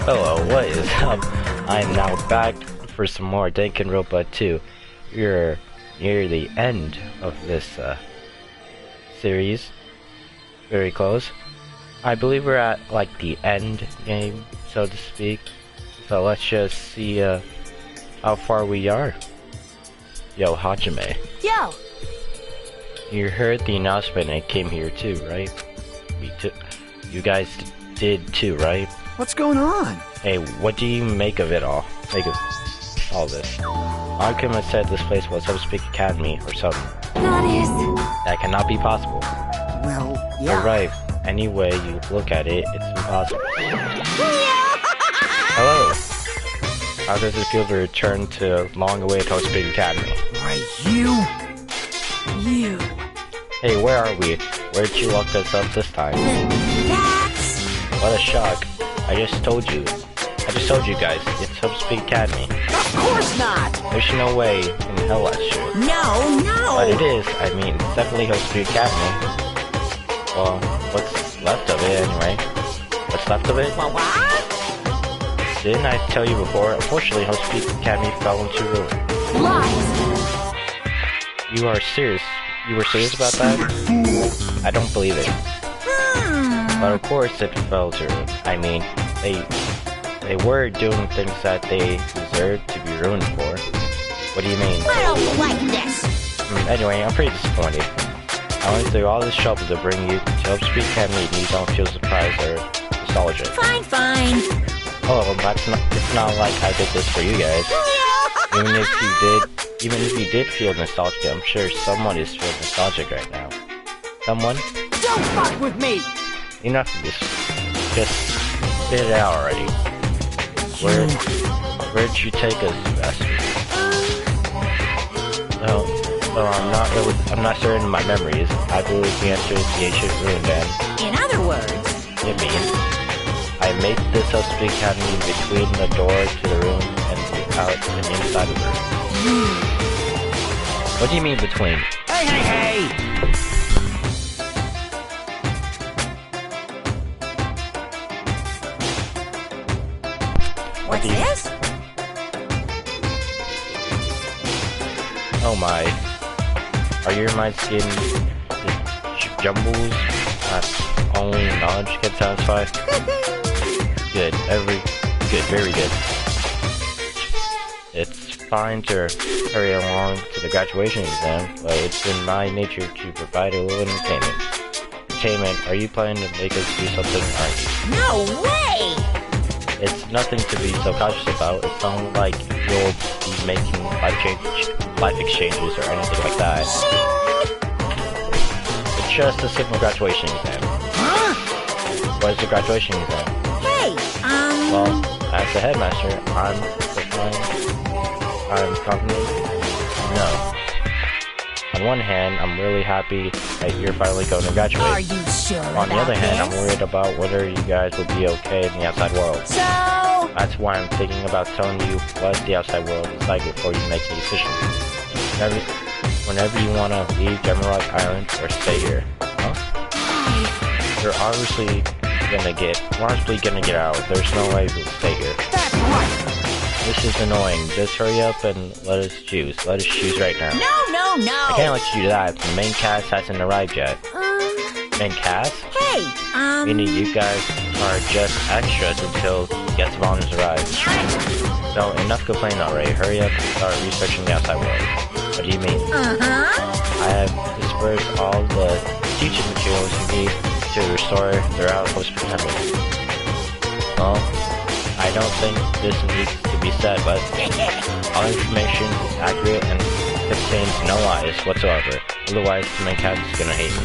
Hello, what is up? I am now back for some more Danganronpa 2. We're near the end of this series. Very close. I believe we're at like the end game, so to speak. So let's just see how far we are. Yo, Hajime. Yo! You heard the announcement and came here too, right? You guys did too, right? What's going on? Hey, what do you make of it all? Make of all this? Arkema said this place was Subspeak Academy or something. That is... That cannot be possible. Well, yeah. You're right. Any way you look at it, it's impossible. Hello. How does it feel to return to long-awaited Subspeak Academy? Right, you? Hey, where are we? Where'd you lock us up this time? That's... What a shock. I just told you guys, it's Subspeak Academy. Of course not! There's no way in hell that's true. No! But it is. I mean, it's definitely Subspeak Academy. Well, what's left of it anyway? What's left of it? What? Didn't I tell you before? Unfortunately, Subspeak Academy fell into ruin. Lies! You are serious? You were serious about that? I don't believe it. But of course it fell to ruin. I mean, they were doing things that they deserved to be ruined for. What do you mean? I don't like this! Anyway, I'm pretty disappointed. I went through all this trouble to bring you to Subspeak Academy and you don't feel surprised or nostalgic. Fine. Oh, it's not like I did this for you guys. Even if you did feel nostalgic, I'm sure someone is feeling nostalgic right now. Someone? Don't fuck with me! Enough of this. Just spit it out already. Where'd you take us, bastard? Well, I'm not certain of my memories. I believe the answer is the ancient ruin den. In other words... You mean? I made this Subspeak Academy between the door to the room and out and inside of the room. What do you mean between? Hey! What's this? Oh my. Are your minds getting jumbles that only knowledge can satisfy? Good, very good. It's fine to hurry along to the graduation exam, but it's in my nature to provide a little entertainment. Are you planning to make us do something, aren't you? No way! It's nothing to be so cautious about. It's not like you'll be making life exchanges or anything like that. It's just a simple graduation exam. Huh? What is the graduation exam? Hey, Well, as the headmaster, I'm confident. No. On one hand, I'm really happy that you're finally going to graduate. are you sure On the other hand, I'm this? worried about whether you guys will be okay in the outside world. So... That's why I'm thinking about telling you what the outside world is like before you make a decision. Whenever you want to leave Emerald Island or stay here. Huh? You're obviously gonna get out. There's no way we'll stay here. That's right! This is annoying. Just hurry up and let us choose. Let us choose right now. No! I can't let you do that. The main cast hasn't arrived yet. Main cast? Hey, Meaning you guys are just extras until guest volunteers arrive. So enough complaining already. Hurry up and start researching the outside world. What do you mean? I have dispersed all the teaching materials you need to restore throughout Subspeak Academy. Well, I don't think this needs to be said, but all information is accurate and contains no lies whatsoever. Otherwise, the main cast is gonna hate me.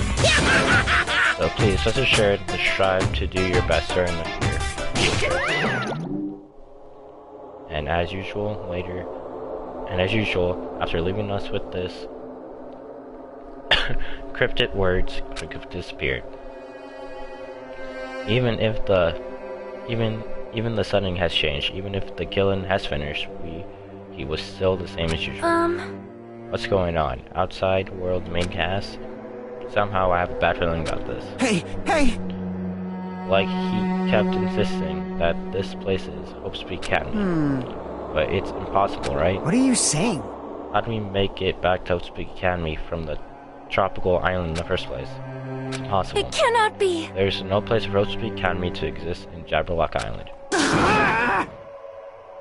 So please, rest assured to strive to do your best during the future. And as usual, after leaving us with this cryptic words, could have disappeared. Even the setting has changed, even if the killing has finished, he was still the same as usual. What's going on? Outside world main cast? Somehow I have a bad feeling about this. Hey! Like, he kept insisting that this place is Hope's Peak Academy. But it's impossible, right? What are you saying? How do we make it back to Hope's Peak Academy from the tropical island in the first place? It's impossible. It cannot be. There's no place for Hope's Peak Academy to exist in Jabberlock Island.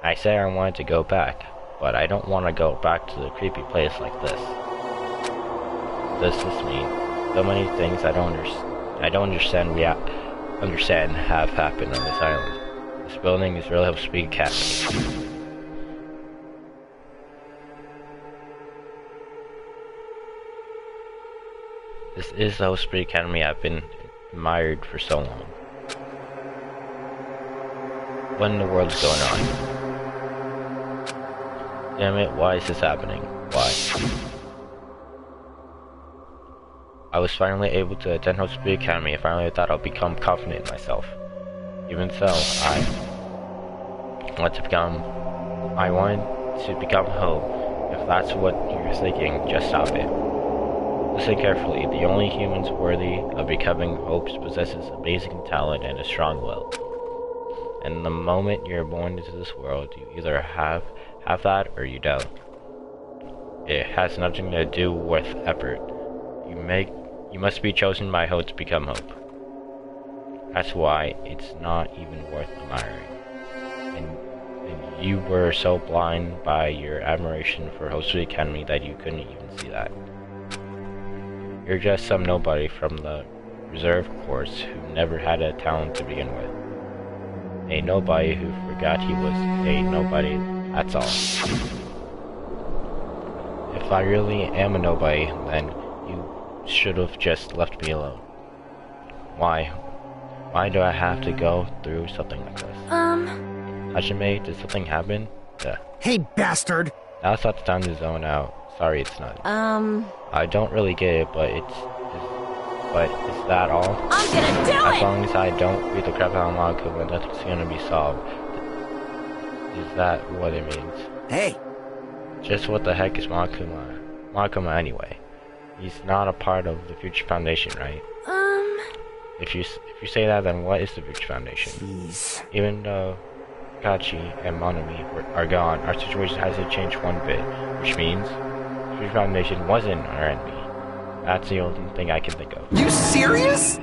I say I wanted to go back, but I don't want to go back to the creepy place like this. This is me. So many things I don't understand have happened on this island. This building is really Hope's Peak Academy. This is the Hope's Peak Academy I've been admired for so long. What in the world is going on? Damn it, why is this happening? Why? I was finally able to attend Hope's Peak Academy and finally thought I'll become confident in myself. Even so, I wanted to become Hope. If that's what you're thinking, just stop it. Listen carefully. The only humans worthy of becoming Hope possesses amazing talent and a strong will. And the moment you're born into this world, you either have that or you don't. It has nothing to do with effort. You must be chosen by Hope to become Hope. That's why it's not even worth admiring. And you were so blind by your admiration for Hope's Peak Academy that you couldn't even see that. You're just some nobody from the reserve course who never had a talent to begin with. A nobody who forgot he was a nobody, that's all. If I really am a nobody, then you should have just left me alone. Why? Why do I have to go through something like this? Hajime, did something happen? Yeah. Hey, bastard! Now's not the time to zone out. Sorry, it's not. I don't really get it, but is that all? I'm gonna do it! As long as I don't beat the crap out of Monokuma, nothing's gonna be solved. Is that what it means? Hey! Just what the heck is Monokuma? Monokuma anyway. He's not a part of the Future Foundation, right? If you say that, then what is the Future Foundation? Jeez. Even though Kachi and Monami are gone, our situation hasn't changed one bit, which means the Future Foundation wasn't our enemy. That's the only thing I can think of. You serious?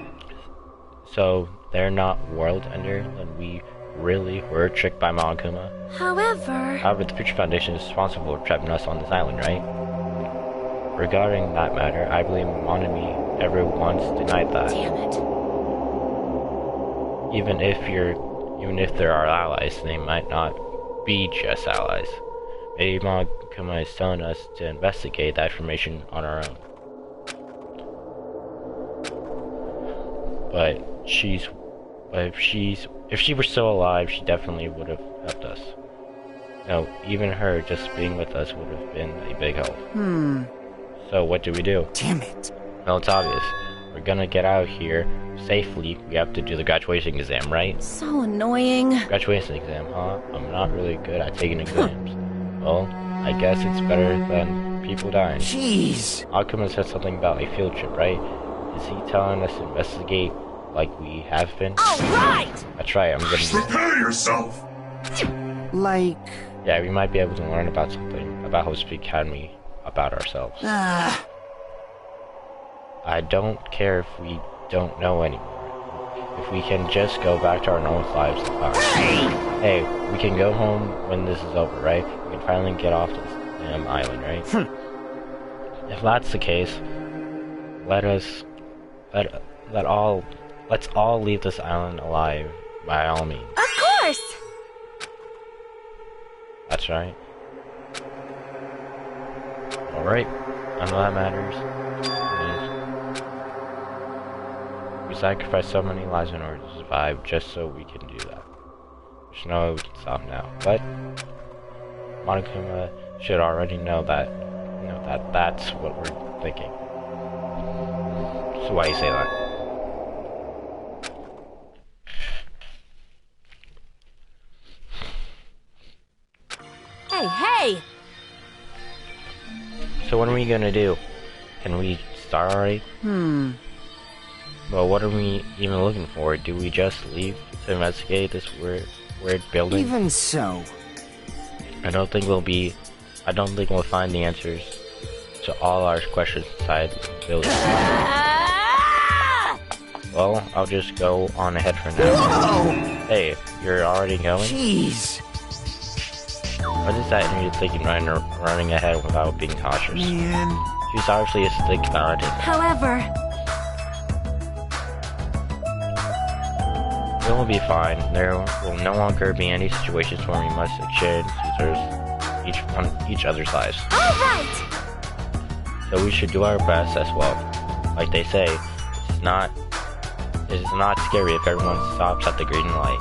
So they're not world ender, and we really were tricked by Monokuma? However, the Future Foundation is responsible for trapping us on this island, right? Regarding that matter, I believe Monami never once denied that. damn it. Even if there are allies, they might not be just allies. Maybe Monokuma is telling us to investigate that information on our own. But if she were still alive, she definitely would have helped us. No, even her just being with us would have been a big help. So what do we do? Damn it. Well, it's obvious. We're gonna get out of here safely. We have to do the graduation exam, right? So annoying. Graduation exam, huh? I'm not really good at taking exams. Well, I guess it's better than people dying. Jeez. Akuma said something about a field trip, right? Is he telling us to investigate like we have been? Alright! That's right, I'm gonna... Prepare yourself! Like... Yeah, we might be able to learn about something about Hope's Peak Academy about ourselves. I don't care if we don't know anymore. If we can just go back to our normal lives, it's fine. Hey, we can go home when this is over, right? We can finally get off this damn island, right? If that's the case, let's all leave this island alive, by all means. Of course! That's right. Alright, none of that matters. We sacrificed so many lives in order to survive just so we can do that. There's no way we can stop now. But Monokuma should already know that that's what we're thinking. So why you say that? Hey! So what are we gonna do? Can we start already? Well, what are we even looking for? Do we just leave to investigate this weird building? Even so. I don't think we'll find the answers to all our questions inside the building. Well, I'll just go on ahead for now. Whoa! Hey, you're already going? Jeez. What is that in you thinking running ahead without being cautious? Man. She's obviously a stick about it. However, It will be fine. There will no longer be any situations where we must exchange each other's lives. alright! So we should do our best as well. Like they say, it's not scary if everyone stops at the green light.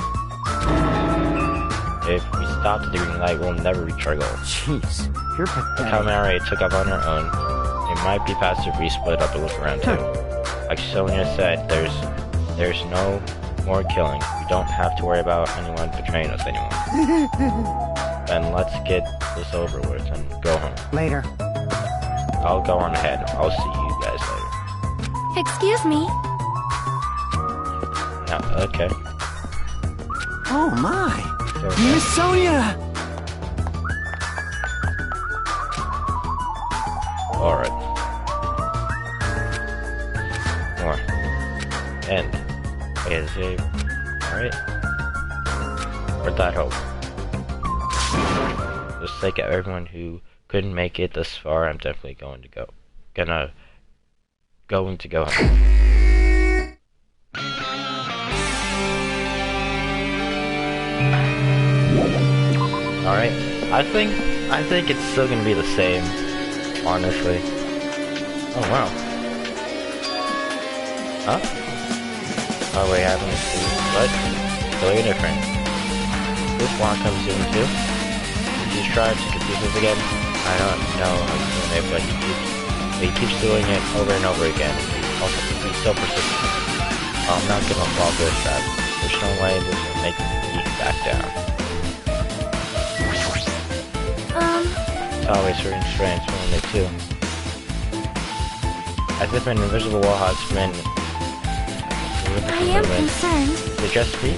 If we stop at the green light, we'll never reach our goal. Jeez, you're pathetic. Katamari took up on her own. It might be best if we split up and look around too. Like Sonia said, there's no more killing. We don't have to worry about anyone betraying us anymore. Then let's get this over with and go home. Later. I'll go on ahead. I'll see you guys later. Excuse me. Yeah, okay. Oh my. So, Miss Sonia! alright. More. End. Alright. Where'd that hope? Just like everyone who couldn't make it this far, I'm definitely going to go home. Alright. I think it's still gonna be the same, honestly. Oh wow. Huh? Oh wait, I haven't seen what? Totally different. This one comes in too. He's trying to confuse us again. I don't know how he's doing it, but he keeps doing it over and over again. Also, he's so persistent. I'm not gonna fall for this trap. There's no way this will make me back down. It's always very strange feeling it too. As if an invisible wall has been... I am concerned. Is it just me?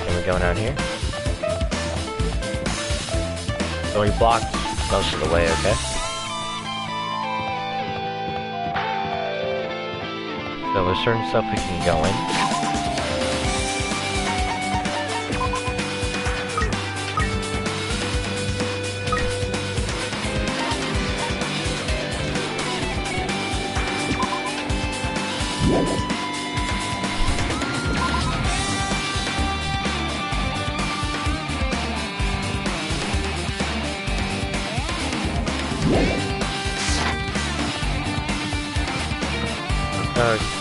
Can we go down here? So we blocked most of the way, okay? So there's certain stuff we can go in.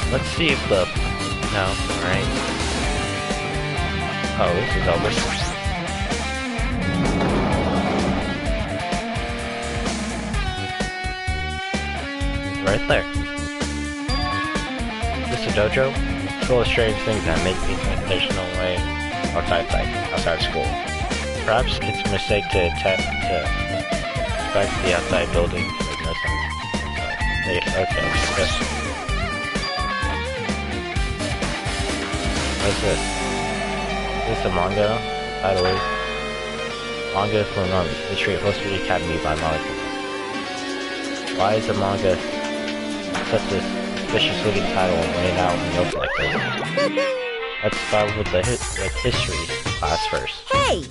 Let's see if the... No, alright. Oh, this is over. Right there. This is a dojo? It's full of strange things that make me think there's no way outside school. Perhaps it's a mistake to expect the outside building to make no sense. Okay, yes. What's this? Is this a manga? Title is Manga for Nuns, History of History Academy by Monica. Why is the manga such a suspicious looking title laying out in the open like this? Let's start with the history class first. Hey,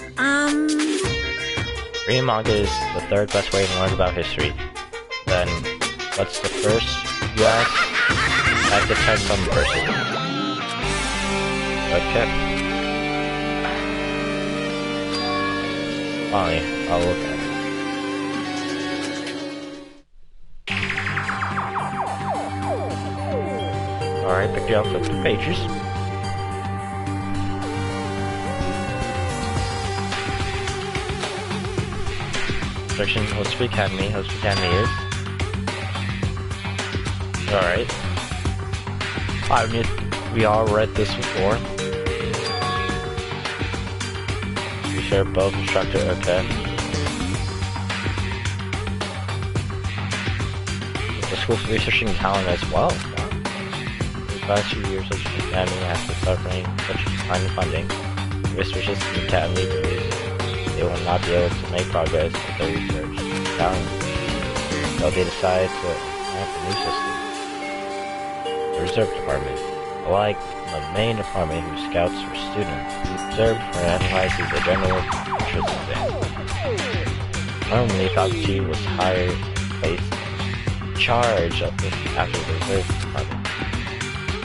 Reading manga is the third best way to learn about history. Then, what's the first, you ask? That depends on the person. Okay. Fine, I'll look at it. Alright, pick you up with the pages. Section Host Academy. Host Academy is. Alright. We all read this before. We share both instructor, okay. the school for researching talent as well. The last few years of the academy after suffering such a decline in funding, researchers in the academy believe they will not be able to make progress with their research talent. So they decide to implement a new system. The Reserve Department. Like the main department who scouts for students, the Reserve Department analyzes the general interest exam. Normally, faculty was hired and placed in charge of this after the Reserve Department.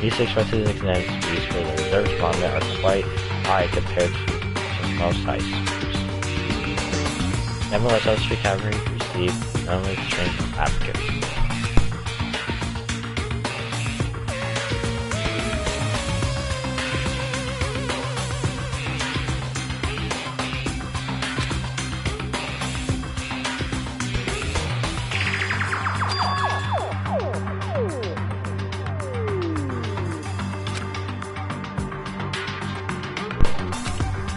These expected exam fees for the Reserve Department are quite high compared to most high schools. Nevertheless, Elstree Academy received only trained applicants.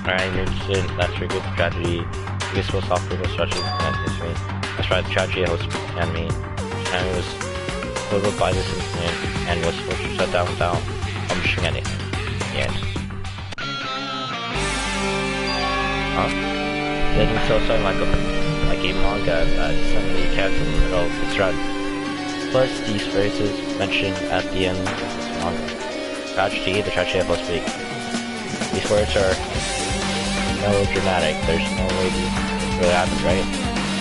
Alright, you're interested in that's for good strategy, useful software strategy and history. That's right, the tragedy host Academy. The Academy was foiled by this incident and was forced to shut down without publishing anything. The end. It doesn't still sound like a manga that suddenly canceled in the middle of its run. Plus, these phrases mentioned at the end of this manga. Tragedy, the tragedy of host speak. These words are melodramatic. There's no way this really happened, right?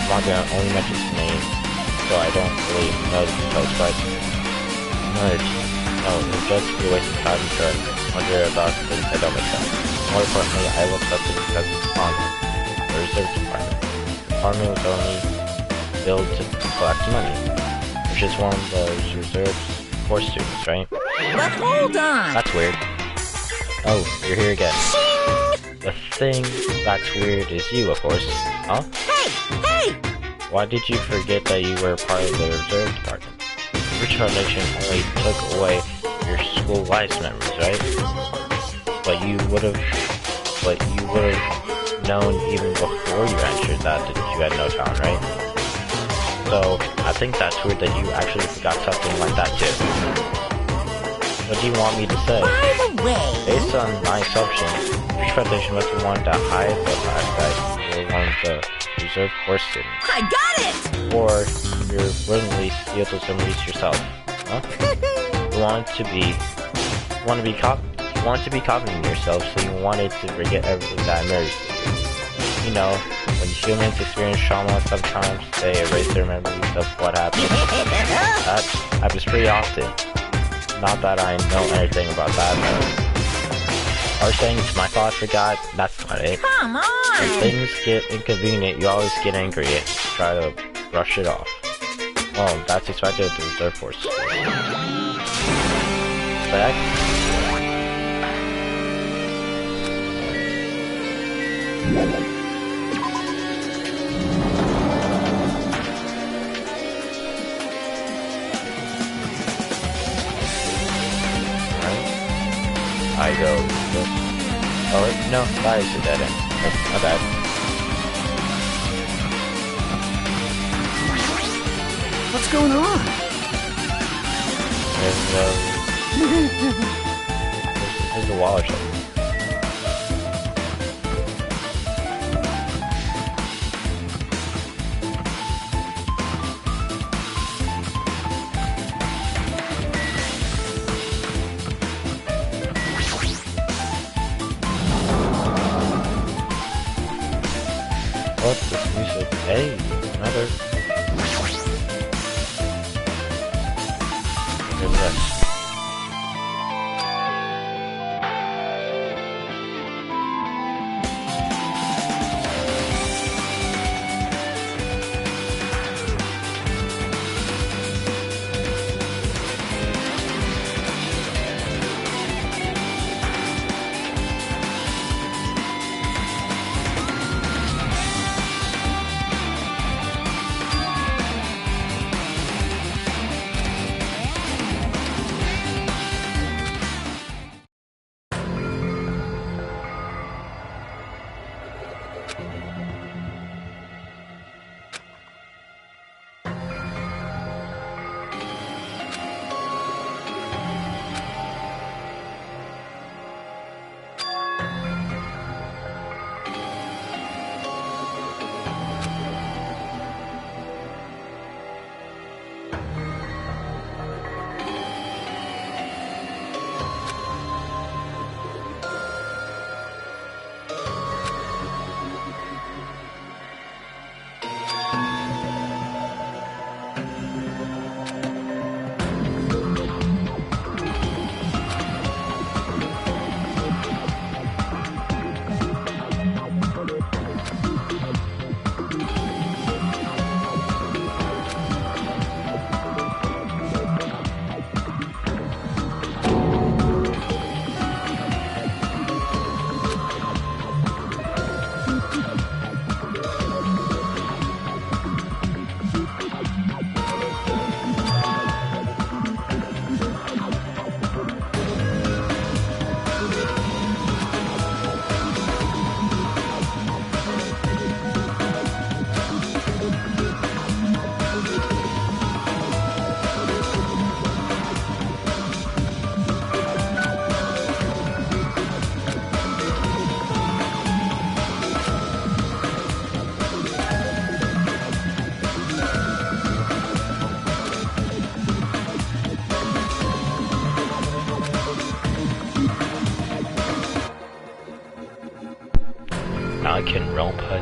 Manga only mentions the name, so I don't really know the details, but it's just a waste of time to wonder about things that don't make sense. More importantly, I looked up to because it's manga. The Reserve Department. The department was only built to collect money, which is one of those reserves for students, right? But hold on! That's weird. Oh, you're here again. The thing that's weird is you, of course. Huh? Hey! Why did you forget that you were part of the Reserve Department? The Rich Foundation only took away your school life's memories, right? But you would have known even before you entered that you had no talent, right? So, I think that's weird that you actually forgot something like that too. What do you want me to say? By the way... Based on my assumption, the Rich Foundation must have wanted to hide the fact that you were one of the Reserve Corps students. I got it! Or you're willingly steal those memories yourself. Huh? You wanted to be confident in yourself, so you wanted to forget everything that matters to you. You know, when humans experience trauma, sometimes they erase their memories of what happened. That happens pretty often. Not that I know anything about that, though. Are saying it's my fault I forgot? That's not it. Come on! When things get inconvenient, you always get angry and try to brush it off. Well, that's expected of the Reserve Force. Back? I go this. Oh, no, that is a dead end. Oh, my bad. What's going on? There's a wall or something. What's this music? Hey, another. Look at this.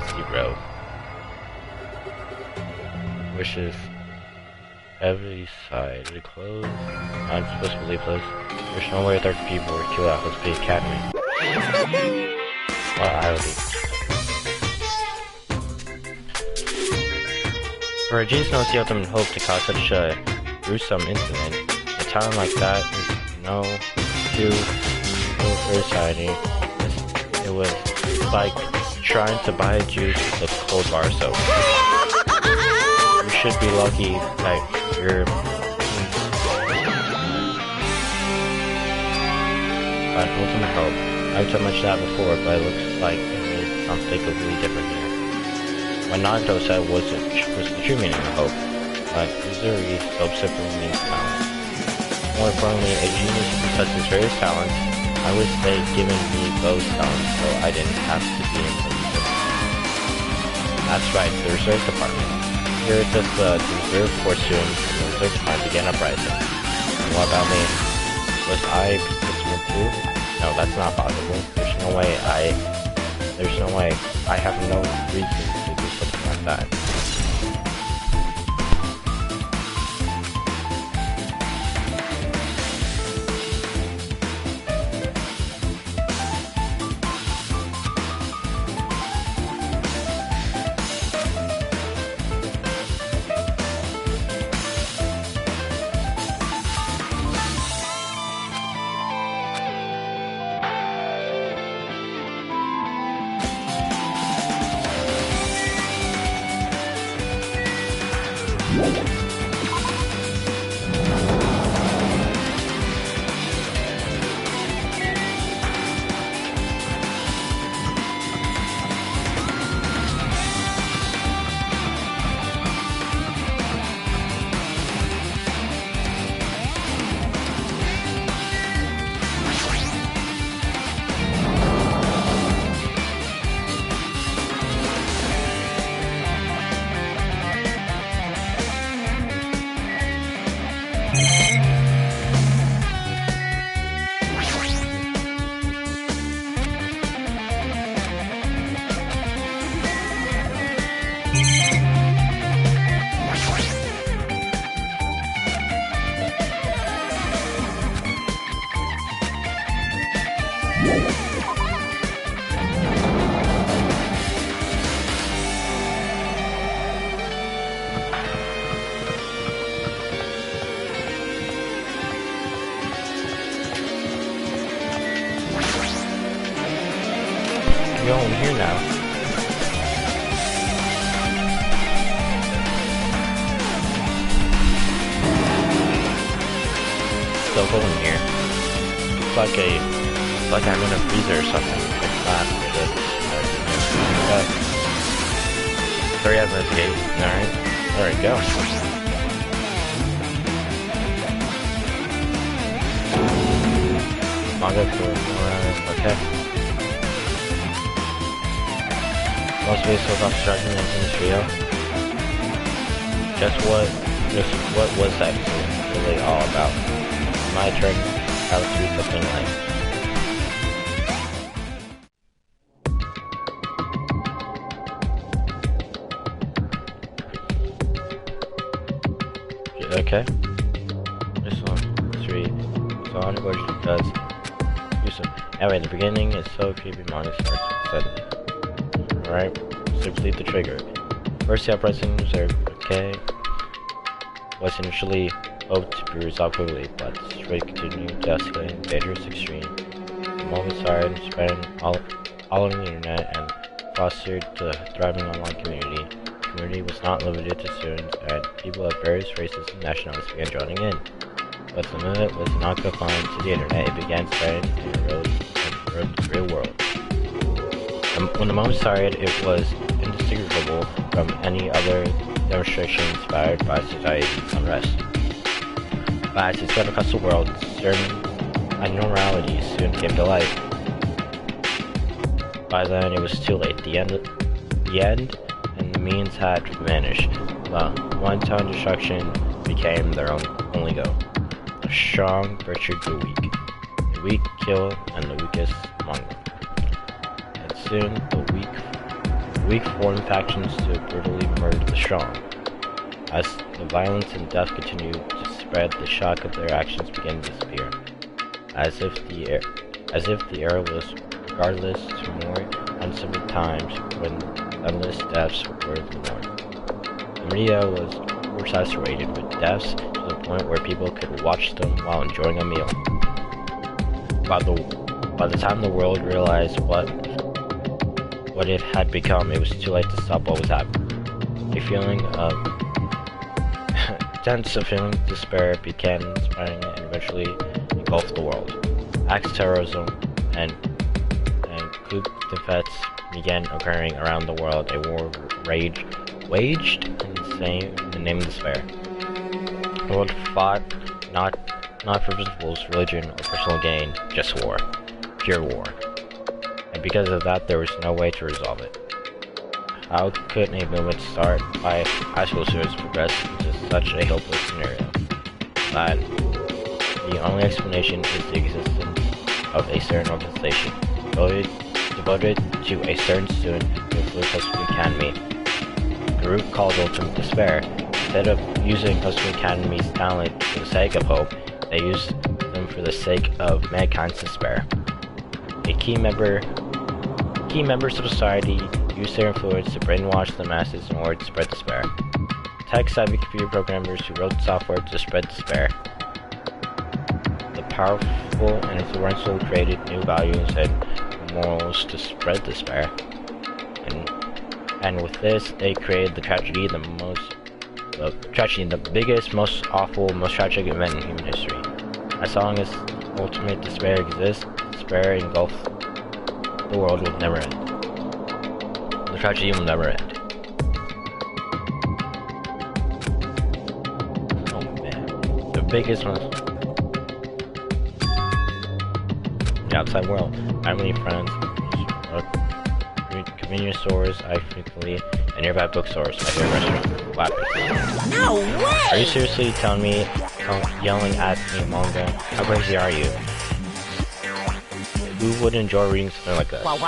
is 0. Wishes every side to close. I'm supposed to believe this. There's no way 30 people were killed at Hospital Academy. Well, I would be. For a genius knows the ultimate hope to cause such a gruesome incident, a talent like that is no too for society. It was like trying to buy juice with a cold bar soap. You should be lucky that you're an ultimate hope. I've done much of that before, but it looks like it made something completely different here. What Naruto said was the true meaning of hope, but Uzuri so simply means talent. More importantly, a genius who possesses various talents. I wish they'd given me those talents so I didn't have to be in the reserve. That's right, the reserve department. Here it's just the reserve force students and the reserve department began uprising. And what about me? Was I participant too? No, that's not possible. There's no way I have no reason to do something like that. Yo, I'm here now. Still going here. It's like I'm in a freezer or something. It's not. Hurry up, investigate. Alright. There we go. Manga for okay. Most videos about destruction in this video. Just what was that really all about? My turn how to do something like. Okay. This one, 3. So on the version does use it. Anyway, the beginning is so creepy. Manga starts suddenly. Alright, simply the trigger. First, the uprising reserve, okay, was initially hoped to be resolved quickly, but the rate continued to escalate in dangerous extreme. The moment started spreading all over the internet and fostered the thriving online community. The community was not limited to students, and people of various races and nationalities began joining in. But the movement was not confined to the internet, it began spreading in the real world. When the moment started, it was indistinguishable from any other demonstration inspired by society's unrest. But as it spread across the world, certain abnormalities soon came to light. By then, it was too late. The end and the means had vanished. The one-time destruction became their only goal. The strong butchered the weak. The weak kill, and the weakest among them. Soon, the weak form factions to brutally murder the strong. As the violence and death continue to spread, the shock of their actions begin to disappear. As if the era was regardless to more uncivil times when endless deaths were the norm. The media was oversaturated with deaths to the point where people could watch them while enjoying a meal. By the time the world realized what it had become, it was too late to stop what was happening. A feeling of despair began spreading and eventually engulfed the world. Acts of terrorism and coup d'etats began occurring around the world. A war waged in the name of despair. The world fought not for principles, religion, or personal gain, just war. Pure war. And because of that, there was no way to resolve it. How could a movement start by high school students progress into such a hopeless scenario? That the only explanation is the existence of a certain organization devoted to a certain student who influenced Husky Academy. A group called Ultimate Despair. Instead of using Husky Academy's talent for the sake of hope, they used them for the sake of mankind's despair. Key members of society used their influence to brainwash the masses in order to spread despair. Tech-savvy computer programmers who wrote software to spread despair. The powerful and influential created new values and morals to spread despair. And with this, they created the biggest, most awful, most tragic event in human history. As long as ultimate despair exists, despair engulfs the world will never end. The tragedy will never end. Oh man. The biggest one. The outside world. Family, friends, convenience stores, I frequently, and nearby bookstores, my favorite restaurant, libraries. No way! Are you seriously telling me, yelling at me manga? How crazy are you? Who would enjoy reading something like that? What?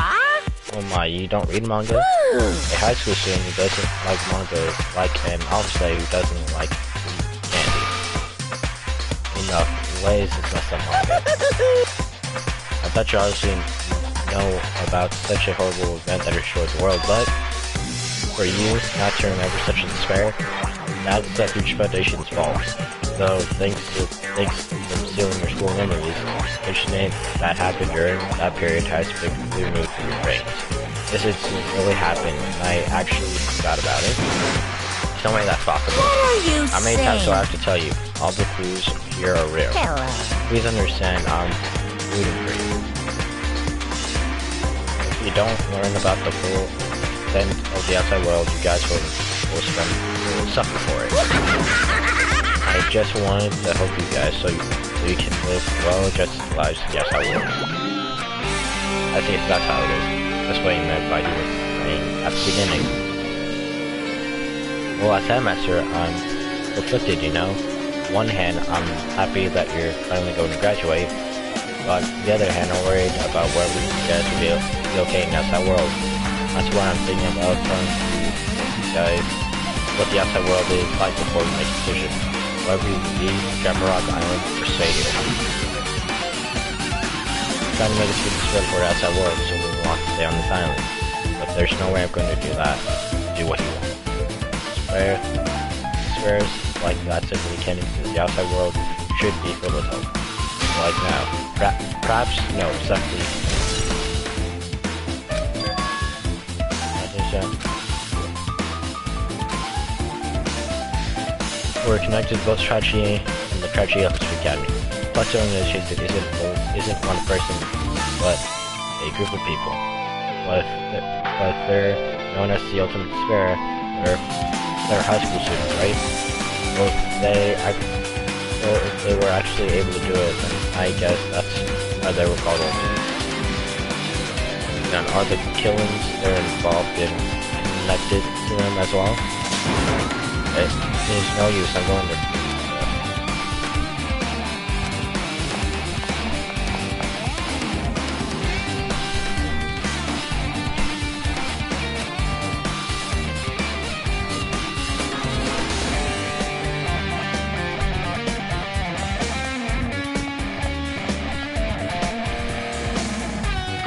Oh my, you don't read manga? Ooh. A high school student who doesn't like manga is like an officer who doesn't like candy. Enough. Ways is messed up manga. I bet you obviously know about such a horrible event that destroyed the world, but for you not to remember such a despair, that's the future foundation's fault. Though thanks to them stealing your school memories, mentioning that happened during that period has been completely removed from your brains. This incident really happened, and I actually forgot about it. There's no way that's possible. What are you How many times do I saying? have to tell you? All the clues here are real. Hello. Please understand, I'm rooting for you. If you don't learn about the full extent of the outside world, you guys will suffer for it. I just wanted to help you guys so you can live well-adjusted lives in the outside world. I think that's how it is. That's what he meant by he was saying at the beginning. Well, as headmaster, I'm conflicted, you know. On one hand, I'm happy that you're finally going to graduate, but on the other hand, I'm worried about whether you guys will be okay in the outside world. That's why I'm thinking about telling you guys what the outside world is like before we make a decision. Whether you leave Jamrock Island or stay here. I'm trying to make a decision for the outside world, so we want to stay on this island. But there's no way I'm going to do that. Do what you want. Spares like that simply can't into the outside world should be filled with hope. Like now. Perhaps, no, simply. We're connected to both tragedy and the tragedy of the Academy. Plus, the organization isn't one person, but a group of people. But they're known as the Ultimate Despair. They're high school students, right? Well, if they were actually able to do it, then I guess that's why they were called Ultimate. Then are the killings they're involved in connected to them as well? There's no use, I'm going to...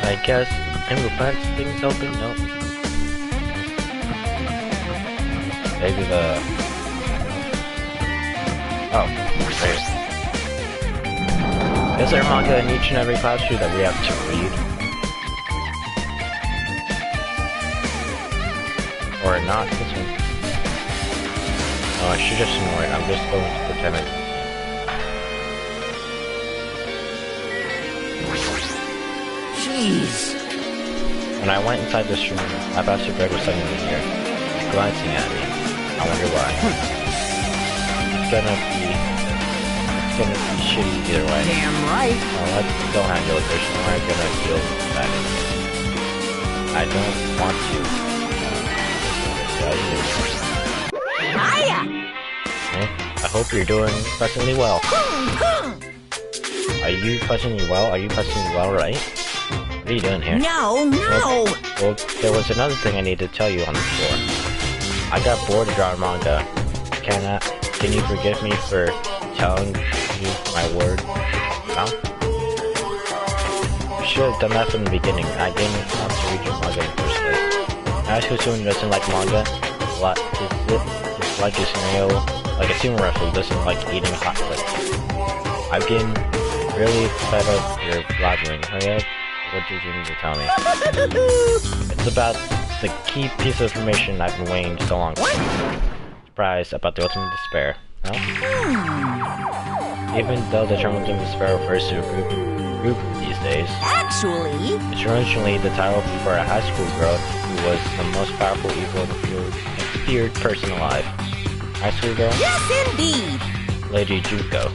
I guess Danganronpa things open? Nope. Maybe the... Oh, great. Is there manga in each and every classroom that we have to read? Or not this one? Oh, I should just ignore it. I'm just going to pretend it. Jeez. When I went inside this room, my bastard bird was sitting in here, glancing at me. I wonder why. It's gonna be shitty either way. Damn right. Let's go handle it. There's no way I'm gonna deal with that. I don't want to. Hiya! I hope you're doing pleasantly well. Are you pleasantly well? Are you pleasantly well, right? What are you doing here? No. Well, there was another thing I need to tell you on the floor. I got bored of drawing manga. Can you forgive me for telling you my word? No? I should have done that from the beginning. I didn't want to read your manga in the first place. As who someone doesn't like manga, it's like a scenario, like a sumo wrestler doesn't like eating hot cakes. I'm getting really fed up your blabbering. Hurry up. What did you need to tell me? It's about the key piece of information I've been waiting so long for. Surprise about the ultimate despair. No? Even though the term ultimate despair refers to a group these days. Actually, it's originally the title for a high school girl who was the most powerful, evil, and feared person alive. High school girl? yes indeed. Lady Juko.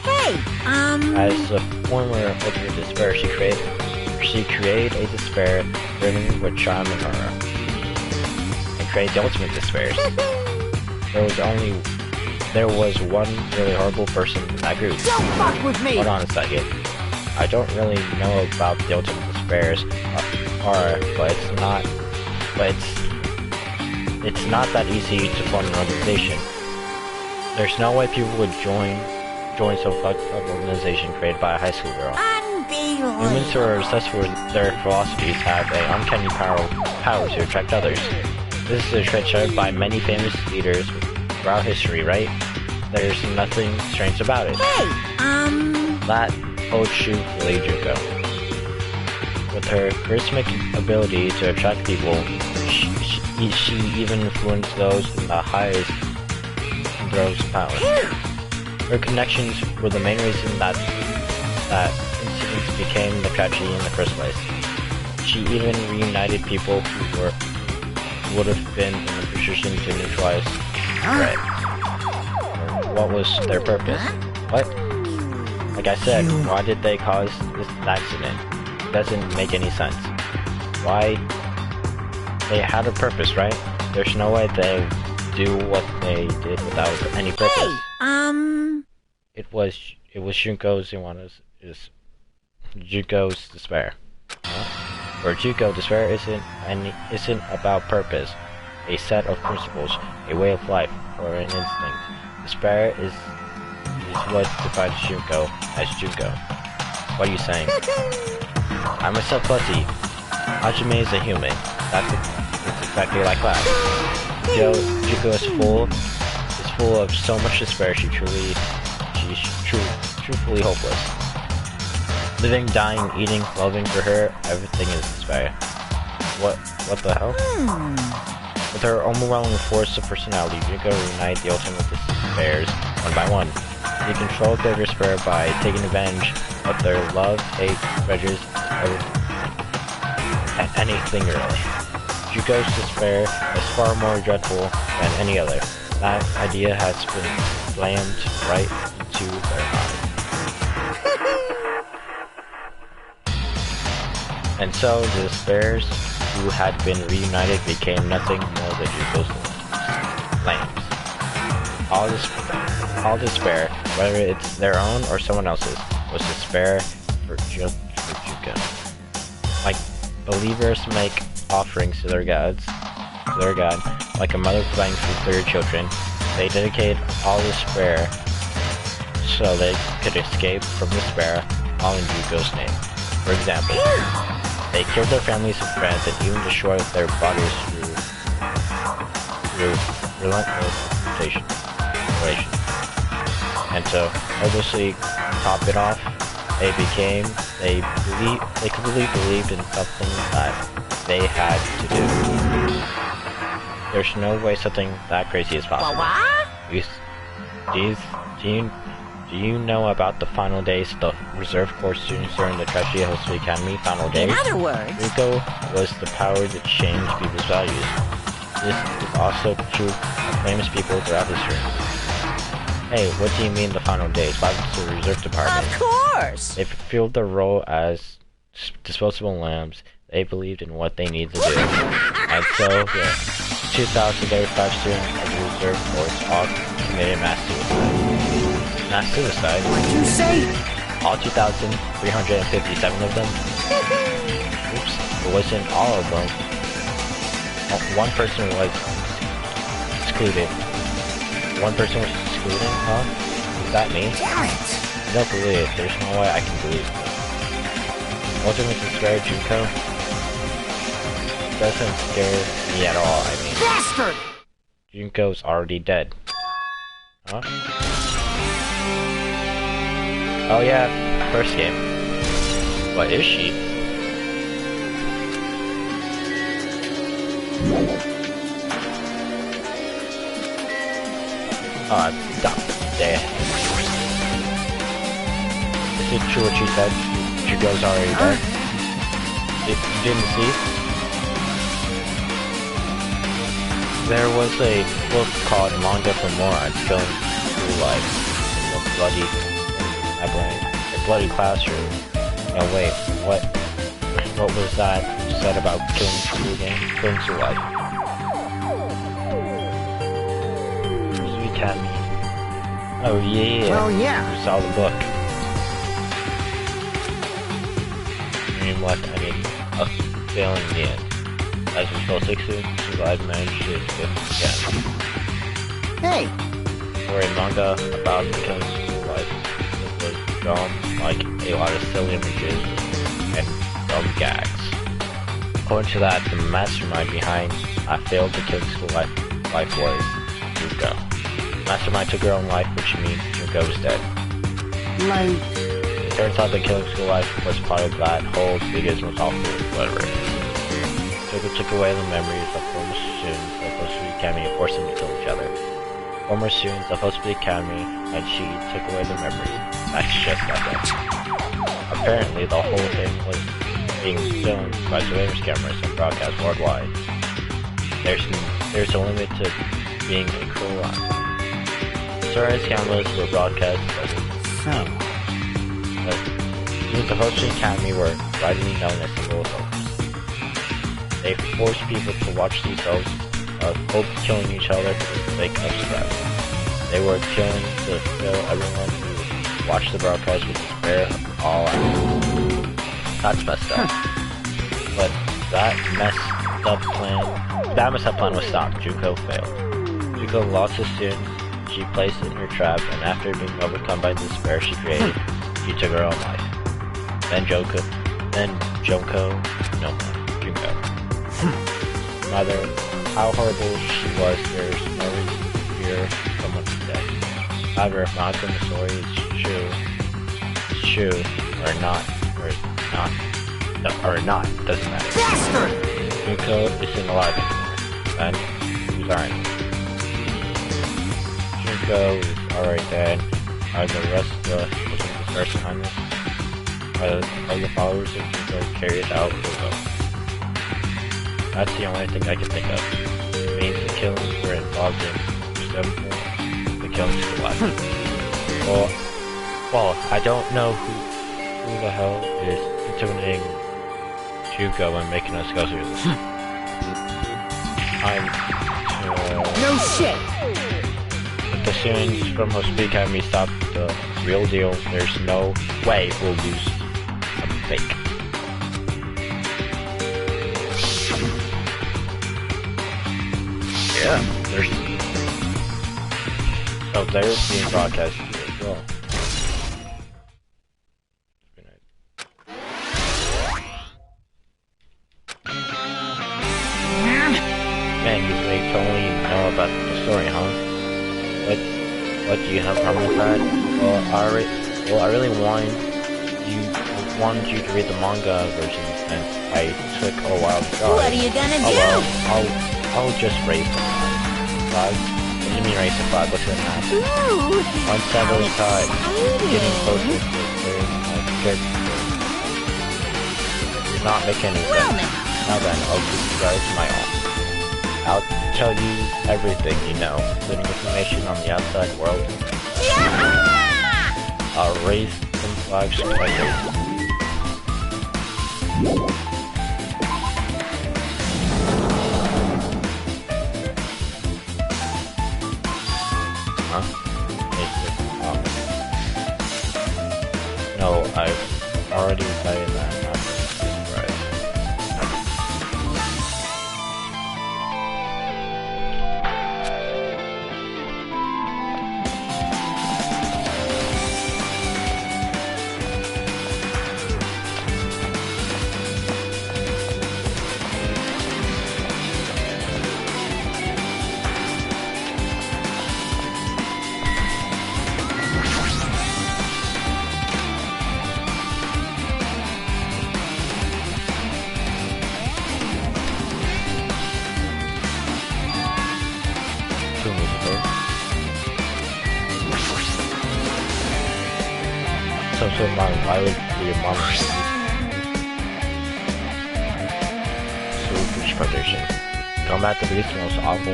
Hey, As a former ultimate despair, she created a despair brimming with charm and horror. And created the ultimate despairs. There was one really horrible person in that group. don't fuck with me. Hold on a second. I don't really know about the ultimate despairs, but it's not that easy to form an organization. There's no way people would join so fucked up organization created by a high school girl. Unbelievable. Humans who are obsessed with their philosophies have an uncanny power to attract others. This is a trait shared by many famous leaders throughout history, right? There's nothing strange about it. Hey, That holds true for Lady Juko. With her charismatic ability to attract people, she even influenced those in the highest throws power. Her connections were the main reason that incidents became the tragedy in the first place. She even reunited people who would have been in a position to neutralize threat. What was their purpose? What? Like I said, why did they cause this accident? It doesn't make any sense. Why? They had a purpose, right? There's no way they do what they did without any purpose. hey, It was Junko's Juko's despair. For Juko, despair isn't about purpose, a set of principles, a way of life, or an instinct. Despair is what defines Junko as Junko. What are you saying? I myself fuzzy. Hajime is a human. It's exactly like that. Juko is full of so much despair. She's truthfully hopeless. Living, dying, eating, loving, for her, everything is despair. What the hell? With her overwhelming force of personality, Juko reunited the ultimate despairs one by one. They controlled their despair by taking advantage of their love, hate, grudges, anything really. Juko's despair is far more dreadful than any other. That idea has been slammed right into their mind. And so the despairs who had been reunited became nothing more than Juko's flames. All despair, whether it's their own or someone else's, was despair for Juko. Like believers make offerings to their god, like a mother providing food for her children. They dedicated all despair so they could escape from despair, all in Juko's name. For example, they killed their families and friends and even destroyed their bodies through relentless relations. And to obviously top it off, they completely believed in something that they had to do. There's no way something that crazy is possible. Do you know about the final days of the reserve corps students during the Tragedy Host Academy final days? In other words, Rico was the power that changed people's values. This is also true of famous people throughout history. Hey, what do you mean the final days? Why was the reserve department? of course! They fulfilled their role as disposable lambs. They believed in what they needed to do. And so, yeah, 2,035 students of the reserve force all committed mass suicide. Mass suicide? What'd you say? All 2,357 of them? Oops, it wasn't all of them. One person was excluded. One person was excluded, huh? What does that mean? Damn it! I don't believe it. There's no way I can believe it. Ultimate scare Junko? Doesn't scare me at all, I mean. Bastard! Junko's already dead. Huh? Oh yeah, first game. What is she? Oh, stop there. Is it true what she said? Junko's already dead? You didn't see? There was a book called Manga for Morons, Killing School Life. A bloody classroom. No wait, what was that said about killing school life? Sweet Academy. Oh yeah. Well, yeah. You saw the book. I mean, what? I mean, a failing in the end. As we saw 6 students survived managed to escape again. Hey! For a manga about killing school life, it was drawn like a lot of silly images and dumb gags. According to that, the mastermind behind I failed to kill school life was Yuko. Mastermind took her own life, which means Yuko was dead. Like... It turns out that killing school life was part of that whole biggest most awful whatever. Yuko took away the memories of former students of Host Academy and forced them to kill each other. Former students of Host Academy and she took away the memories. That's just like that. Apparently, the whole thing was being filmed by surveillance cameras and broadcast worldwide. There's a limit to being a cruel lie. Surveillance cameras were broadcast So... the Host Academy were widely known as single adults. They forced people to watch themselves both killing each other for the sake of stress. They were killing to fill everyone who watched the broadcast with despair all out. That's messed up. But that messed up plan was stopped. Junko failed. Junko lost his students. She placed in her trap, and after being overcome by the despair she created, she took her own life. Junko. No matter how horrible she was, there's no reason to fear someone's dead. However, if Malcolm's story is true, or not, doesn't matter. Bastard! Junko isn't alive anymore, and who's our enemy? Junko is already dead. Are the rest of the stars behind this? Are the followers of Junko carried out the will? That's the only thing I can think of. It means the killings were involved in the killings of life. Well, I don't know who the hell is intimidating Junko and making us go through this. No shit! If the students from Host Academy stop the real deal, there's no way we'll use some fake. Yeah, they're being broadcast as well. I really wanted you to read the manga version since I took a while to draw. What are you gonna do? Well, I'll just raise the flag. What do you mean raise the flag? What's gonna happen? Ooh, Once I was getting closer to clearing my character, did not make any sense. Well, Now then, I'll give you guys my own. I'll tell you everything you know, including information on the outside world. I'll raise some flags like this. Huh? No, I've already decided that I'm not surprised. So mom, why would your mom Super Foundation? Combat the beast, the most awful,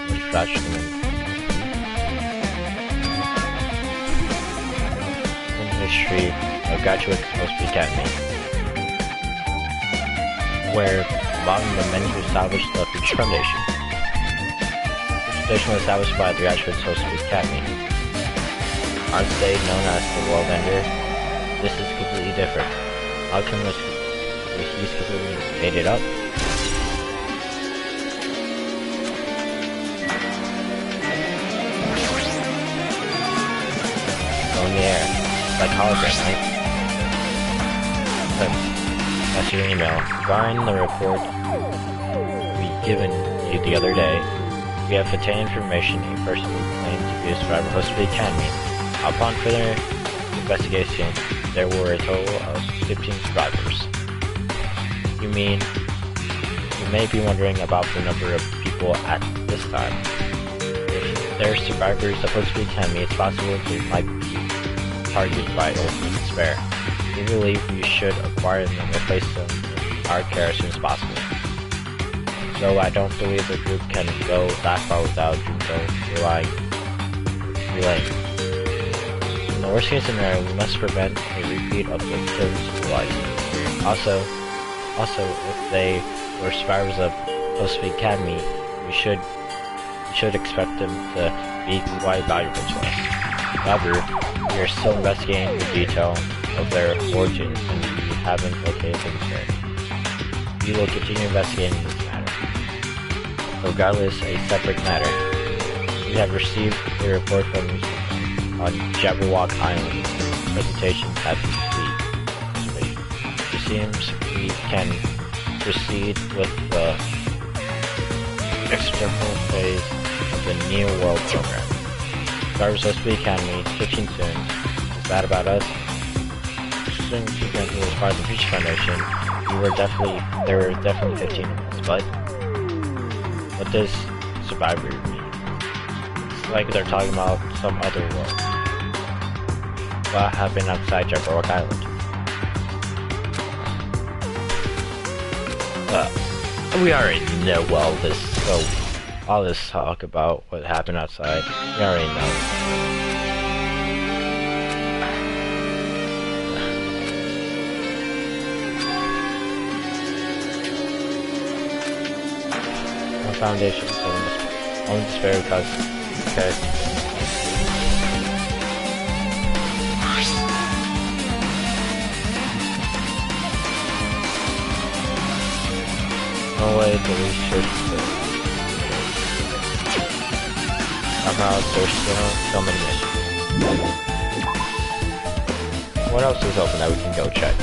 most tragic in history of graduate Mosby Academy, where among the men who established the Future Foundation. The tradition was established by the graduates of Mosby Academy. Aren't they known as the World Ender? This is completely different. How come he's completely made it up? Oh, in the air. Like hologram, right? That's your email. Regarding the report we given you the other day, we have obtained information a person who claimed to be a survivor host of the Academy. Upon further investigation, there were a total of 15 survivors. You may be wondering about the number of people at this time. If they're survivors supposed to be Academy, it's possible they might be targeted by ultimate despair. We believe we should acquire them and replace them with our care as soon as possible. So I don't believe the group can go that far without Junko relaying. In the worst case scenario, we must prevent a repeat of the kills life. Also, if they were survivors of Post Academy, we should expect them to be quite valuable to us. However, we are still investigating the detail of their origins and we haven't located them yet. We will continue investigating this matter. Regardless, a separate matter. We have received a report from on Jabberwock Island. Presentations have been complete. It seems we can proceed with the experimental phase of the New World program. Survivors of the Academy, 15 students. Is that about us? Assuming students who was part of the Future Foundation, there were definitely 15 of us, but what does survivor mean? It's like they're talking about some other world. What happened outside Jabberwock Island? We already know all this talk about what happened outside. We already know. Our foundation is only despair because okay. No way that we should somehow there's still so many missions. What else is open that we can go check?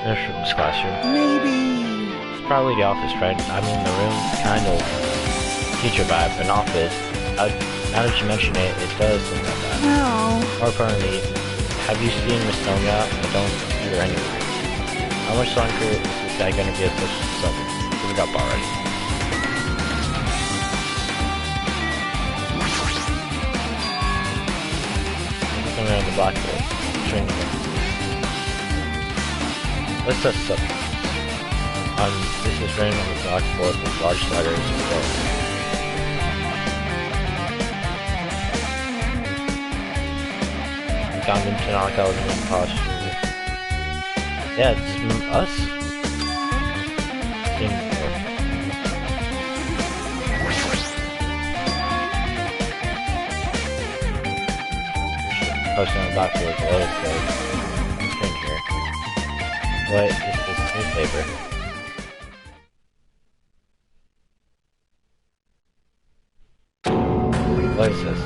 This classroom. Maybe. It's probably the office, right? I mean, the room's kind of teacher vibe. An office. Now that you mention it, it does look like that. No. More importantly, have you seen Miss Sonia? I don't see her anywhere. How much longer is this guy gonna be a social consultant? Give it up already. Something on the blackboard. Training him. Let's test something. This is written on the blackboard with large letters and gold. Found him to knock out an imposter. Yeah, it's us. Posting on the blackboard below says, "Drink here." What is this newspaper? What is this?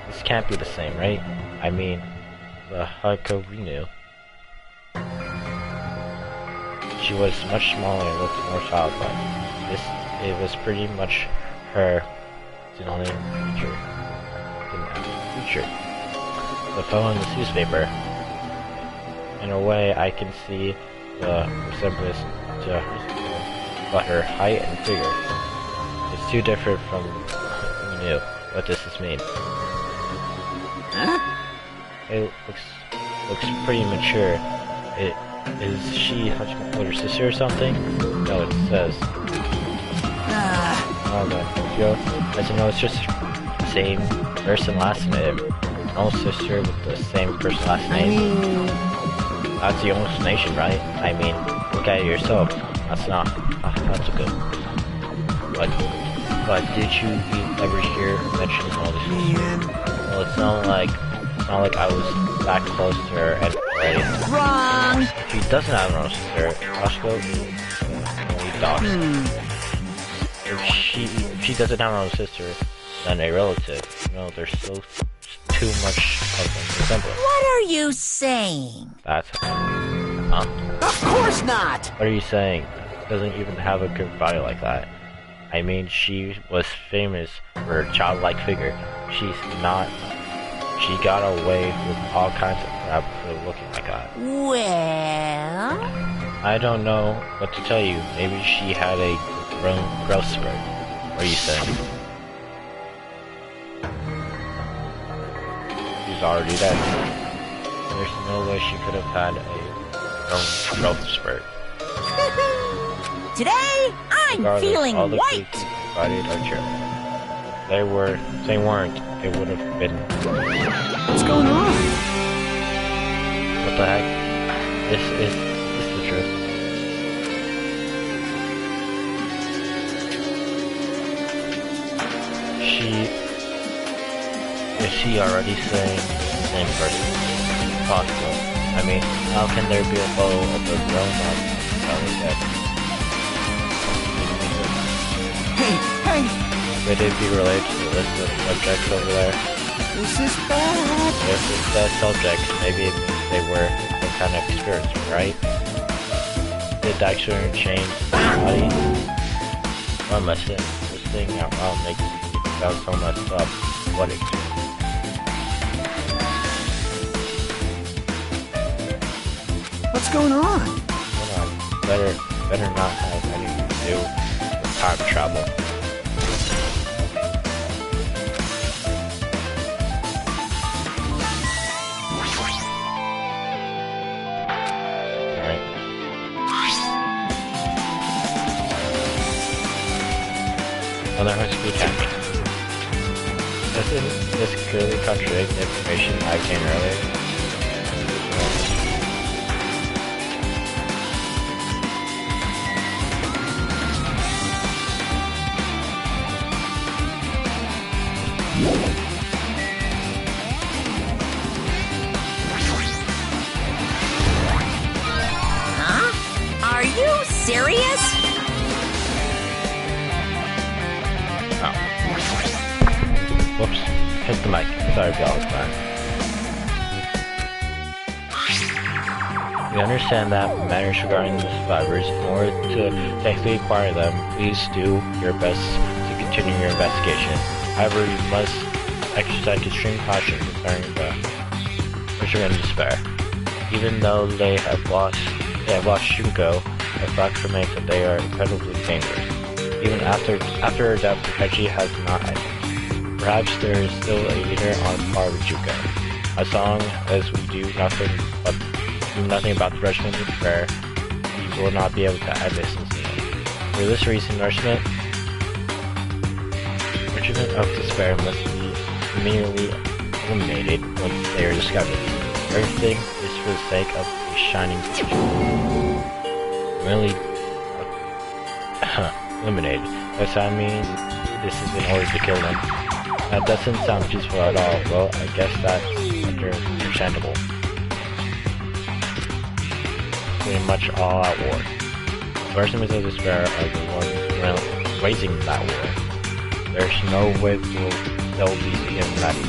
This can't be the same, right? I mean, the Hako we knew. She was much smaller and looked more childlike. It was pretty much her only feature. Didn't have a feature. The photo in this newspaper. In a way, I can see the resemblance to her, but her height and figure. It's too different from what we knew. What does this mean? Huh? It looks pretty mature. Is she older sister or something? No, it says. Oh no, Joe. As you know, it's just the same first and last name. An older sister with the same first and last name. That's the only explanation, right? I mean, look at it yourself. That's not. That's a good. But did you ever hear mention all this history? Well, it's not like I was that close to her and already. Wrong! She doesn't have an older sister. Roscoe only dogs. If she doesn't have an older sister, then a relative. You know, there's still too much of a resemblance. What are you saying? That's Of course not! What are you saying? Doesn't even have a good body like that. I mean, she was famous for her childlike figure. She got away with all kinds of crap for looking like that. Well... I don't know what to tell you. Maybe she had a growth spurt. What are you saying? She's already dead. There's no way she could have had a growth spurt. Today, I'm Regardless, feeling all the white! foods you provided are cheerful. They weren't, it would have been. What's going on? What the heck? This is the truth. Is she already saying the same person? Possible. I mean, how can there be a photo of a grown-up already dead? Hey! Would it be related to the list of subjects over there? This is bad! If it says subjects, maybe it means they were some kind of experiment, right? Did the experiment change the body? What am I saying? This thing out loud makes me sound so messed up. What experiment? What's going on? Hold on. Better not have anything to do with time travel. Alright. Another high school academy. Doesn't this clearly contradict the information I obtained earlier? Huh? Are you serious? Oh. Whoops. Hit the mic. Sorry if y'all was bad. We understand that matters regarding the survivors. In order to safely acquire them, please do your best to continue your investigation. However, you must exercise extreme caution concerning the which are in despair. Even though they have lost Shunko, the fact remains that they are incredibly dangerous. Even after her death, Takechi has not ended. Perhaps there is still a leader on par with Juko. As long as we do nothing about the regiment of despair, we will not be able to end this incident. For this reason, regiment of despair must be immediately eliminated once they are discovered. Everything is for the sake of a shining future. Really eliminated. Does that mean this is in order to kill them? That doesn't sound peaceful at all. Well, I guess that's understandable. Pretty much all out war. The regiments of despair are the ones waging that war. There's no way they'll be getting ready.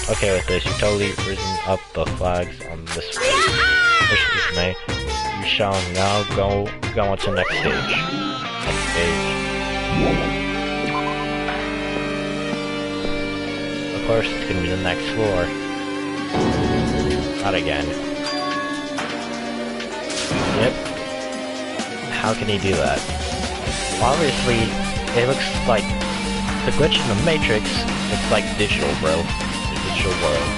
Okay with this. You totally risen up the flags on this May. You shall now go on to the next stage. Of course, it's gonna be the next floor. Not again. Yep. How can he do that? Obviously, it looks like the glitch in the Matrix. It's like digital, bro. The digital world.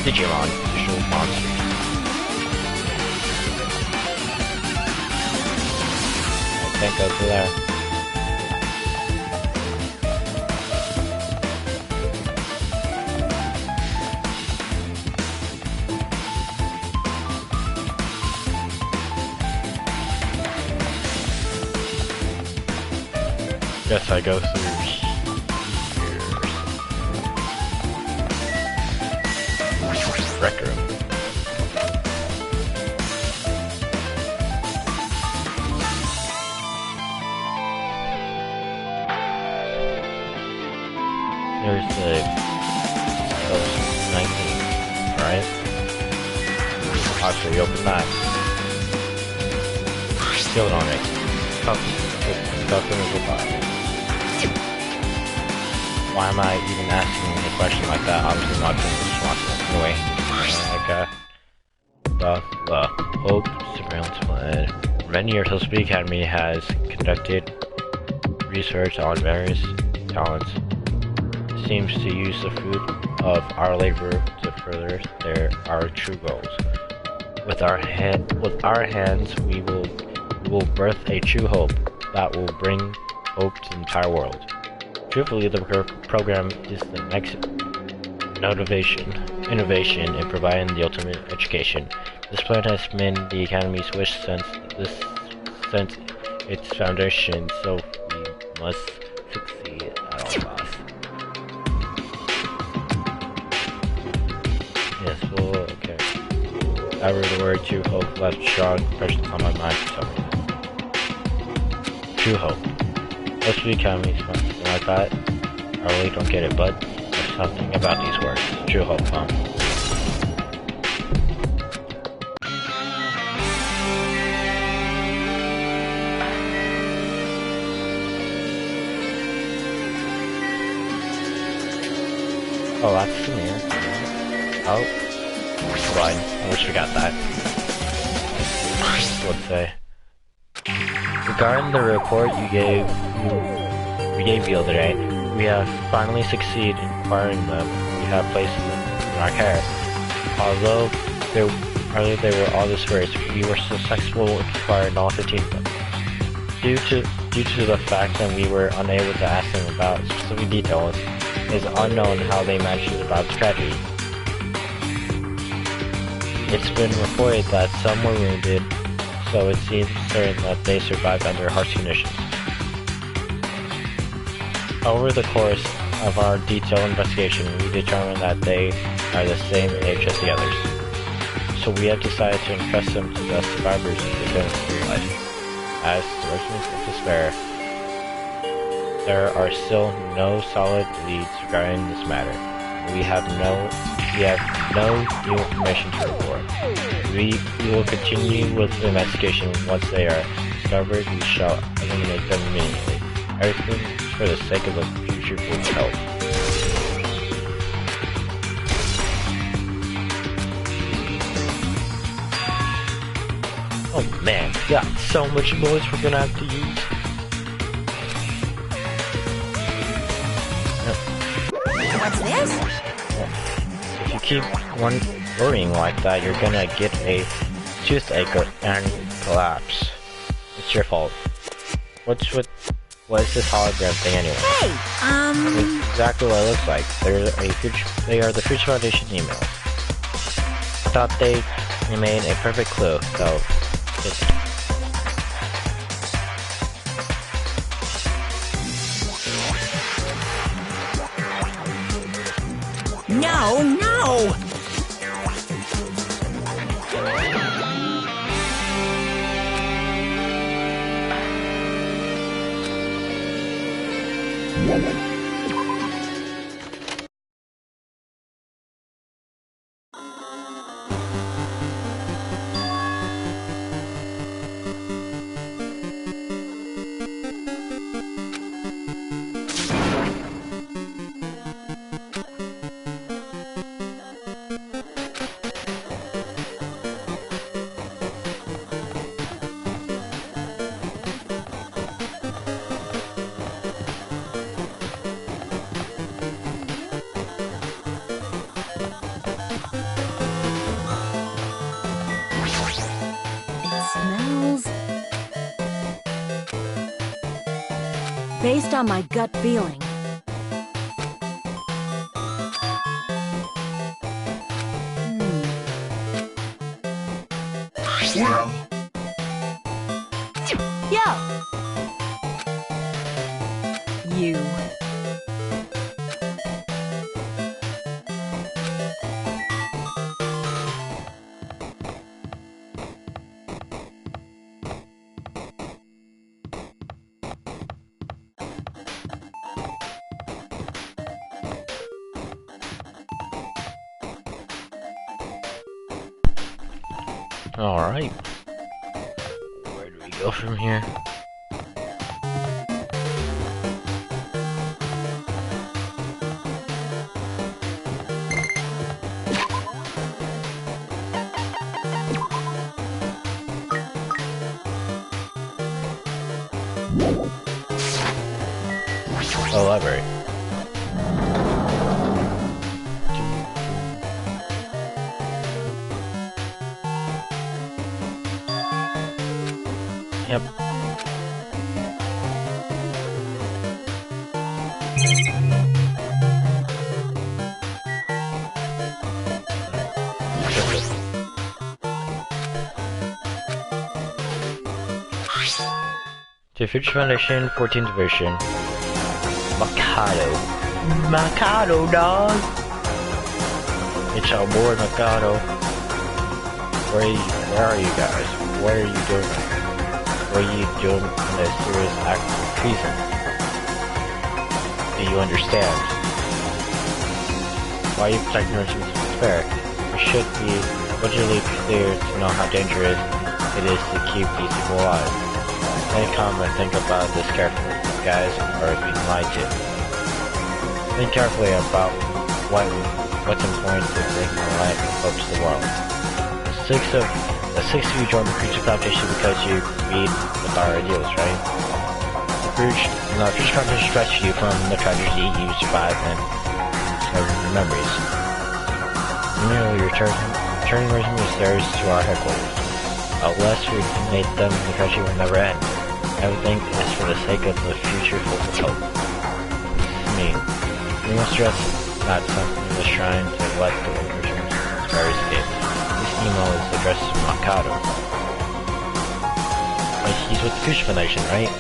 Digimon. Digital monsters. I think over there. Guess I go through here. Rec room. There's the 19, right? Actually, open that. Kill it on me. Why am I even asking a question like that? Obviously not being responsible. Anyway, the Hope Surveillance Plan. For many years, the Speed Academy has conducted research on various talents. It seems to use the fruit of our labor to further our true goals. With our hands, we will birth a true hope that will bring hope to the entire world. Truthfully, the program is the next innovation in providing the ultimate education. This plan has been the Academy's wish since its foundation, so we must succeed at all costs. Yes, well, okay. However, the word true hope left strong impressions on my mind for some reason. True hope. Most of the Academy's something like that. I really don't get it, but there's something about these words. True hope, huh? Oh, that's familiar. Oh. Right. I wish we got that. Let's say. Regarding the report we gave the other day, we have finally succeeded in acquiring them. We have placed them in our care. Although they were all dispersed, we were successful in acquiring all 15 of them. Due to the fact that we were unable to ask them about specific details, it is unknown how they managed to survive the tragedy. It's been reported that some were wounded, so it seems certain that they survived under harsh conditions. Over the course of our detailed investigation, we determined that they are the same age as the others. So we have decided to entrust them to the survivors of the Defense of Life, as the Regiment of Despair. there are still no solid leads regarding this matter. We have no new information to report. We will continue with the investigation. Once they are discovered, we shall eliminate them immediately. Everything for the sake of the future food health. Oh man, we got so much noise we're gonna have to use. What's this? If you keep worrying like that, you're gonna get a toothache and collapse. It's your fault. What is this hologram thing anyway? Hey, It's exactly what it looks like. They are the Future Foundation emails. I thought they remained a perfect clue, so no, no! Smells. Based on my gut feeling. Yo! You. alright. Where do we go from here? The library. Yep. The Future Foundation 14th version. Mikado, dog! It's our boy Mikado. Where are you guys? What are you doing? What are you doing in a serious act of treason? Do you understand? Why are you protecting our citizens from despair? It should be abundantly clear to know how dangerous it is to keep these people alive. Think calm and think about this carefully. You guys are being lied to. Think carefully about what's important to make my life and hope to the world. The six of you joined the Future Foundation because you agreed with our ideals, right? The Future Foundation rescued you from the tragedy you survived and discovered your memories. Immediately returning resumes theirs to our headquarters. Unless we made them, the tragedy will never end. Everything is for the sake of the future full of hope. We must stress that something was trying to let the returns spare escape. This email is addressed to Mikado. But he's with the Future Foundation, right?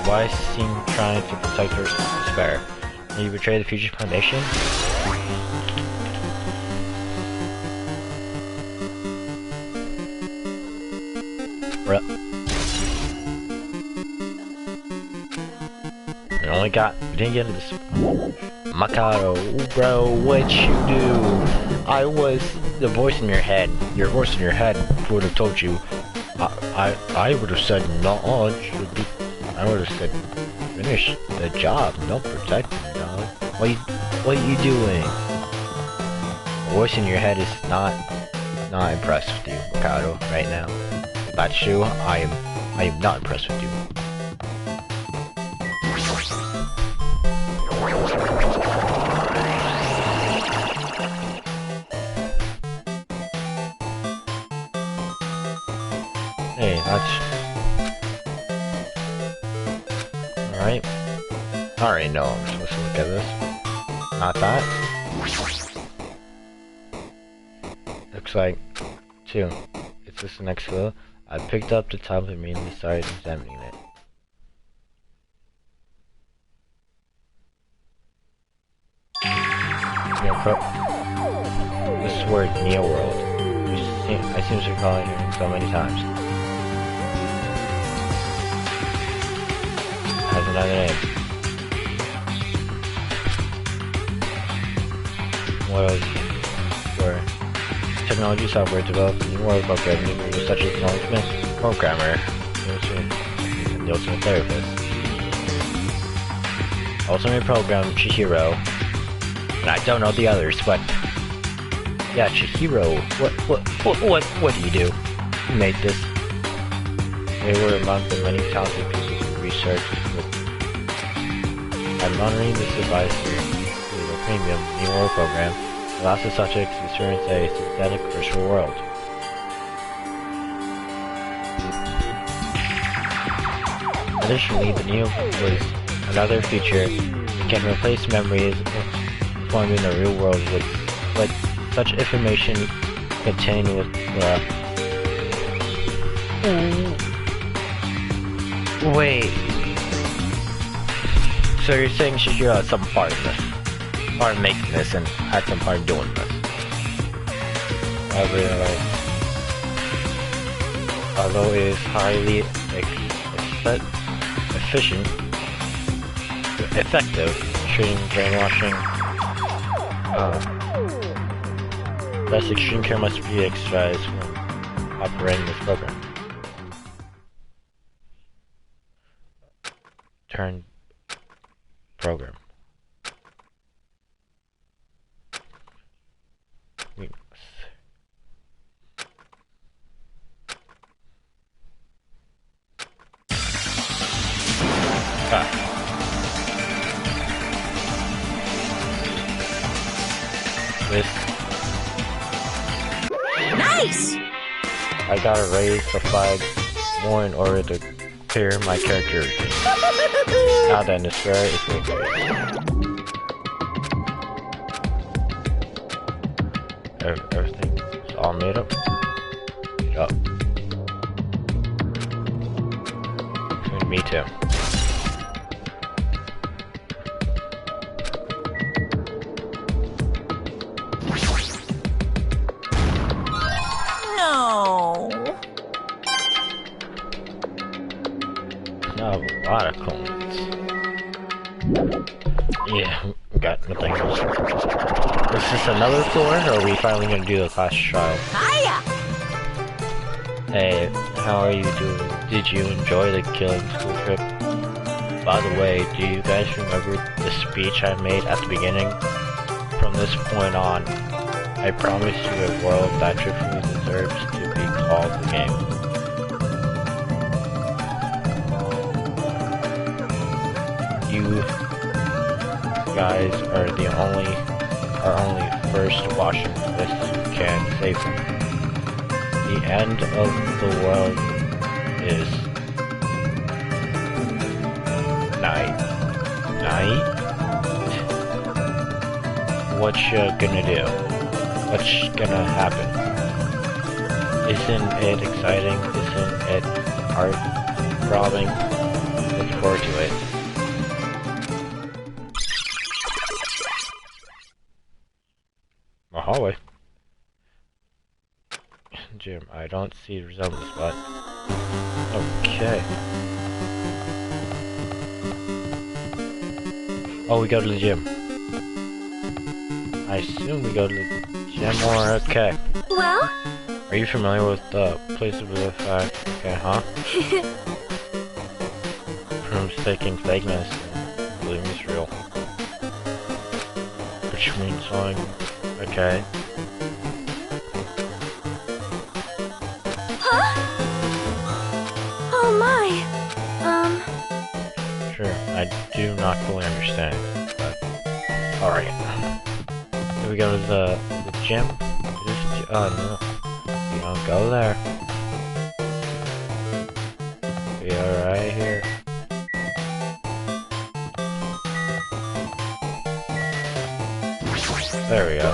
Why seem trying to protect her despair? Did you betray the Future Foundation? We didn't get into this. Mikado, bro, what'd you do? I was the voice in your head. Your voice in your head would have told you. I would have said no. I would have said finish the job. No protect me, dog. What are you doing? The voice in your head is not impressed with you, Mikado, right now. If that's true, I am not impressed with you. Hey, that's... Alright. I already know I'm supposed to look at this. Not that. Looks like... 2. Is this the next clue? I picked up the tablet and immediately started examining it. This is word Neo World. I seem to recall hearing so many times. It has another name. What else? Where technology software developed a new world program such as acknowledgement, programmer, and the ultimate therapist. Ultimate program Chihiro. And I don't know the others, but yeah, Chihiro. What do you do? Who made this? They were among the many talented people who researched with. By monitoring this device through the premium New World program, allows the subjects to experience a synthetic virtual world. Additionally, the Neo was another feature that can replace memories forming the real world with such information contained with Wait. So you're saying Chihiro had some part in this? Part in making this and had some part in doing this? Although it is highly efficient, effective, treating brainwashing, thus extreme care must be exercised when operating this program. Turn program. We must. This. Nice! I gotta raise the flag more in order to clear my character routine. Now then, the square is everything is all made up. Yup. Me too. No. Now a lot of coins. Yeah, got nothing else. Is this another floor, or are we finally gonna do the class trial? Hiya! Hey, how are you doing? Did you enjoy the killing school trip? By the way, do you guys remember the speech I made at the beginning? From this point on, I promise you a world that truthfully deserves to be called the game. You guys are only first watching this who can save them. The end of the world is night. What you gonna do? What's gonna happen? Isn't it exciting? Isn't it heart-throbbing? Look forward to it. A hallway. Gym. I don't see resemblance, but okay. Oh, we go to the gym. I assume we go to the gym or okay. Well? Are you familiar with the place of the fact? Okay, huh? From mistaking fakeness and believing it's real. Which means something. Okay. Huh? Oh my. Sure, I do not fully understand, but alright. Do we go to the gym? Oh no. We don't go there. We are right here. There we go.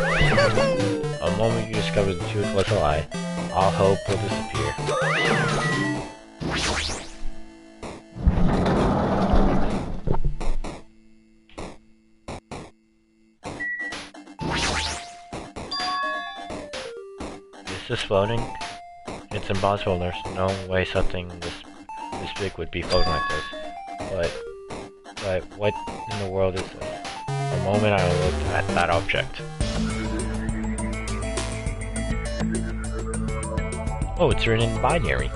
The moment you discover the truth was a lie, all hope will disappear. Is this floating? It's impossible. There's no way something this big would be floating like this. But what in the world is this? The moment I looked at that object. Oh, it's written in binary.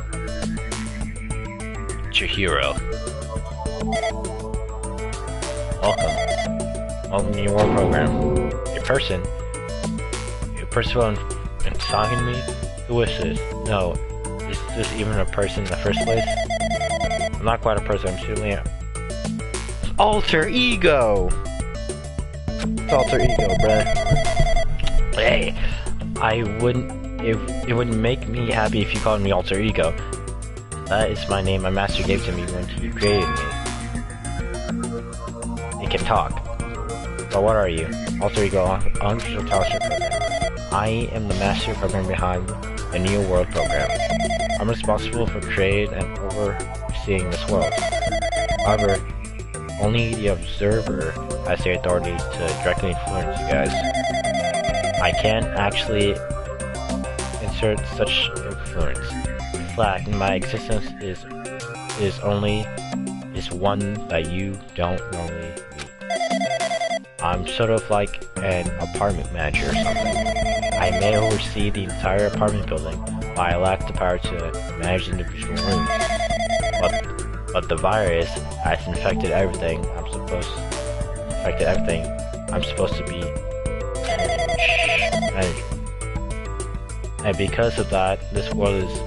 Chihiro. Welcome to your world program. A person talking to me? Who is this? No, is this even a person in the first place? I'm not quite a person, I'm simply an alter ego! It's alter ego, bruh. Hey, it wouldn't make me happy if you called me alter ego. That is my name my master gave to me when he created me. It can talk. But what are you? Alter ego, unofficial intelligence program. I am the master program behind the New World program. I'm responsible for creating and overseeing this world. However, only the observer has the authority to directly influence you guys. I can't actually insert such influence. In fact, my existence is one that you don't normally meet. I'm sort of like an apartment manager or something. I may oversee the entire apartment building, but I lack the power to manage individual rooms. But the virus has infected everything I'm supposed to be managing. And because of that, this world is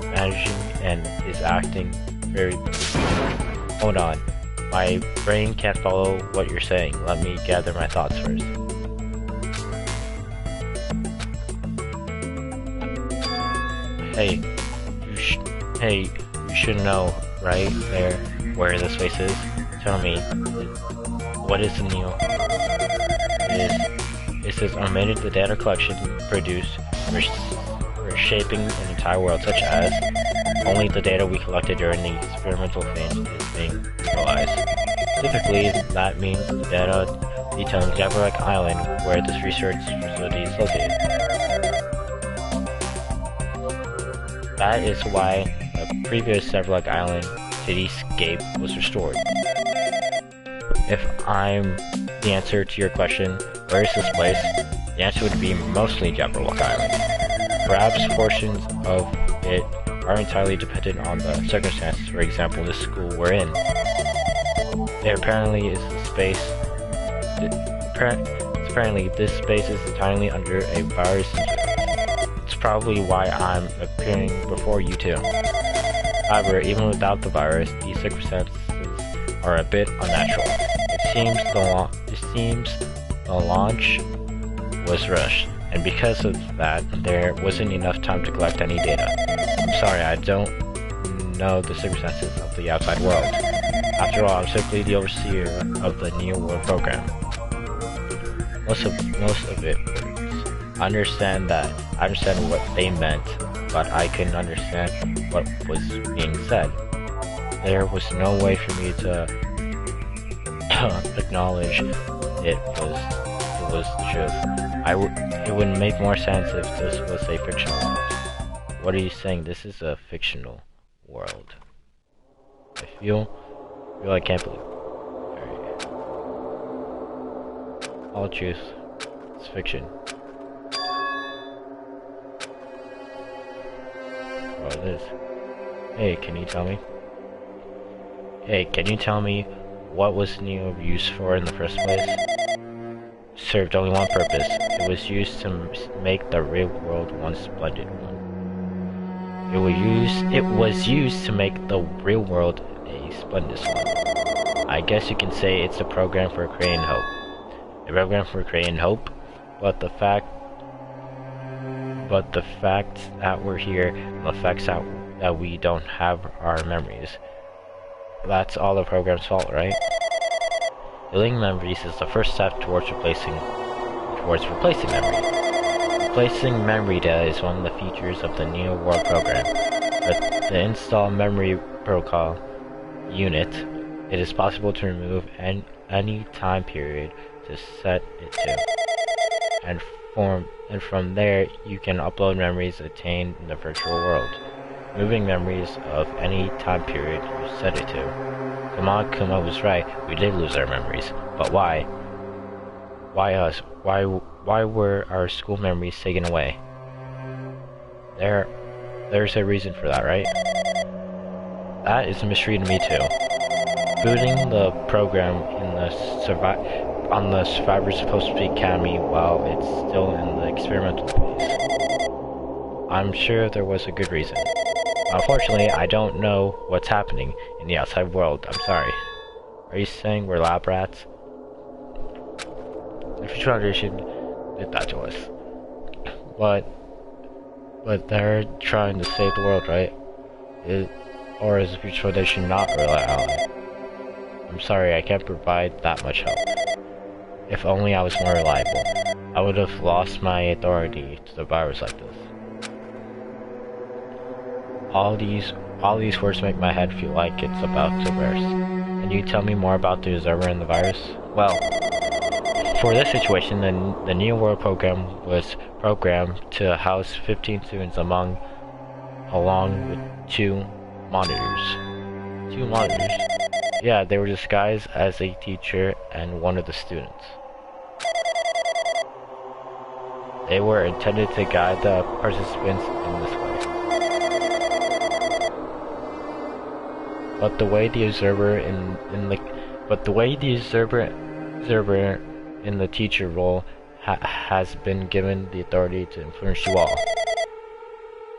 managing and is acting very... Hold on. My brain can't follow what you're saying. Let me gather my thoughts first. Hey, you should know, right there, where this place is. Tell me, what is the Neo? It says omitted the data collection produced, reshaping an entire world, such as only the data we collected during the experimental phase is being utilized. Typically, that means the data detailing Jabberwock Island, where this research facility is located. That is why the previous Jabberwock Island cityscape was restored. If I'm the answer to your question, where is this place? The answer would be mostly Jabberwock Island. Perhaps portions of it are entirely dependent on the circumstances. For example, the school we're in. There apparently is a space. Apparently, this space is entirely under a virus. It's probably why I'm appearing before you two. However, even without the virus, these circumstances are a bit unnatural. It seems the launch was rushed, and because of that, there wasn't enough time to collect any data. I'm sorry, I don't know the circumstances of the outside world. After all, I'm simply the overseer of the New World program. Most of it works. I understand what they meant, but I couldn't understand what was being said. There was no way for me to acknowledge it was the truth. It would make more sense if this was a fictional world. What are you saying? This is a fictional world. I feel I can't believe it. all truth is fiction. Oh, it is. Hey, can you tell me? Hey, can you tell me what was Neo used for in the first place? Served only one purpose. It was used to make the real world one splendid one. It was used to make the real world a splendid one. I guess you can say it's a program for creating hope. A program for creating hope, but the fact that we're here, and the fact that we don't have our memories, that's all the program's fault, right? Deleting memories is the first step towards replacing memory. Replacing memory data is one of the features of the Neo World program. With the install memory protocol unit, it is possible to remove any time period to set it to, and from there you can upload memories attained in the virtual world. Moving memories of any time period you set it to. Kuma was right, we did lose our memories, but why? Why us? Why were our school memories taken away? There's a reason for that, right? That is a mystery to me too. Booting the program on the survivors supposed to be academy while it's still in the experimental phase. I'm sure there was a good reason. Unfortunately, I don't know what's happening in the outside world. I'm sorry. Are you saying we're lab rats? The Future Foundation did that to us. But they're trying to save the world, right? Or is the Future Foundation not a real ally? I'm sorry, I can't provide that much help. If only I was more reliable. I would have lost my authority to the virus like this. All these words make my head feel like it's about to burst. Can you tell me more about the observer and the virus? Well, for this situation, the Neo World program was programmed to house 15 students along with two monitors. Two monitors? Yeah, they were disguised as a teacher and one of the students. They were intended to guide the participants in this way. But the way the observer in the teacher role has been given the authority to influence you all.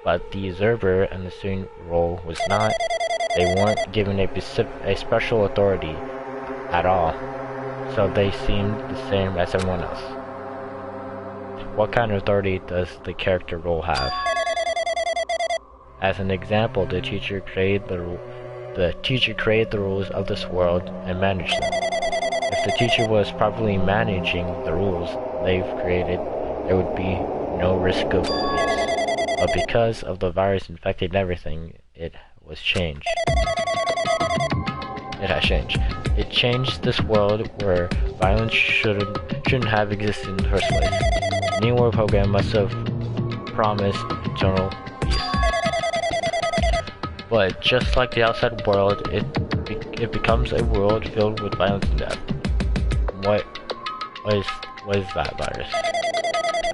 But the observer in the student role was not. They weren't given a special authority at all, so they seemed the same as everyone else. What kind of authority does the character role have? As an example, the teacher created the rules of this world and managed them. If the teacher was properly managing the rules they've created, there would be no risk of abuse. But because of the virus infecting everything, it was changed. It has changed. It changed this world where violence shouldn't have existed in the first place. The New World program must have promised eternal peace. But just like the outside world, it becomes a world filled with violence and death. What is that virus?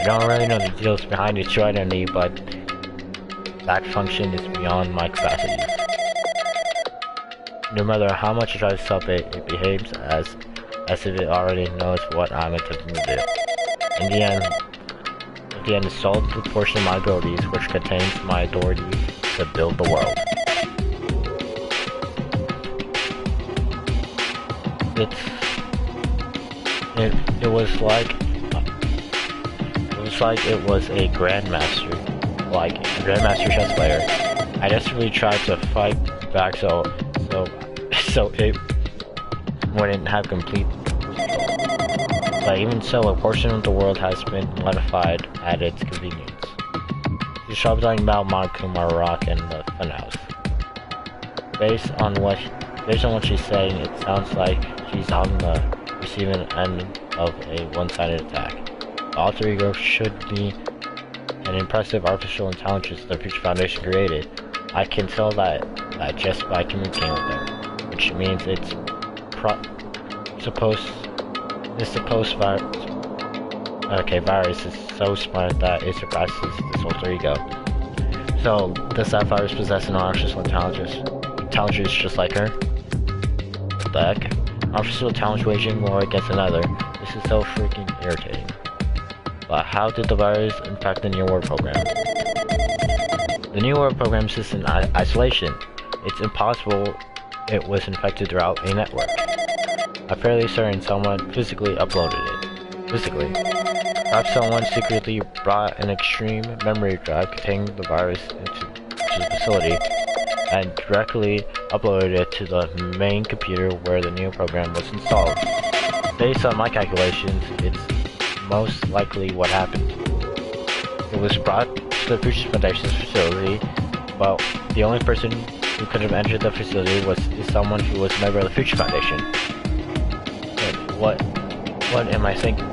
I don't really know the details behind its true identity, but that function is beyond my capacities. No matter how much I try to stop it, it behaves as if it already knows what I'm attempting to do. In the end, it solved the portion of my abilities which contains my authority to build the world. It was like it was a grandmaster chess player. I desperately tried to fight back so it wouldn't have complete control. But even so, a portion of the world has been modified at its convenience. She's talking about Monokuma Rock and the Funhouse. Based on what she's saying, it sounds like she's on the receiving end of a one-sided attack. The alter ego should be an impressive artificial intelligence the Future Foundation created. I can tell that just by communicating with them, which means it's supposed This supposed virus is so smart that it surpasses this alter ego. So, does that virus possess an artificial intelligence? Intelligence just like her? What the heck? Artificial intelligence waging war against another. This is so freaking irritating. But how did the virus infect the New World program? The New World program sits in isolation. It's impossible it was infected throughout a network. I'm fairly certain someone physically uploaded it. Physically. Perhaps someone secretly brought an extreme memory drive containing the virus into the facility and directly uploaded it to the main computer where the new program was installed. Based on my calculations, it's most likely what happened. It was brought to the Future Foundation's facility, but the only person who could have entered the facility is someone who was a member of the Future Foundation. What am I thinking?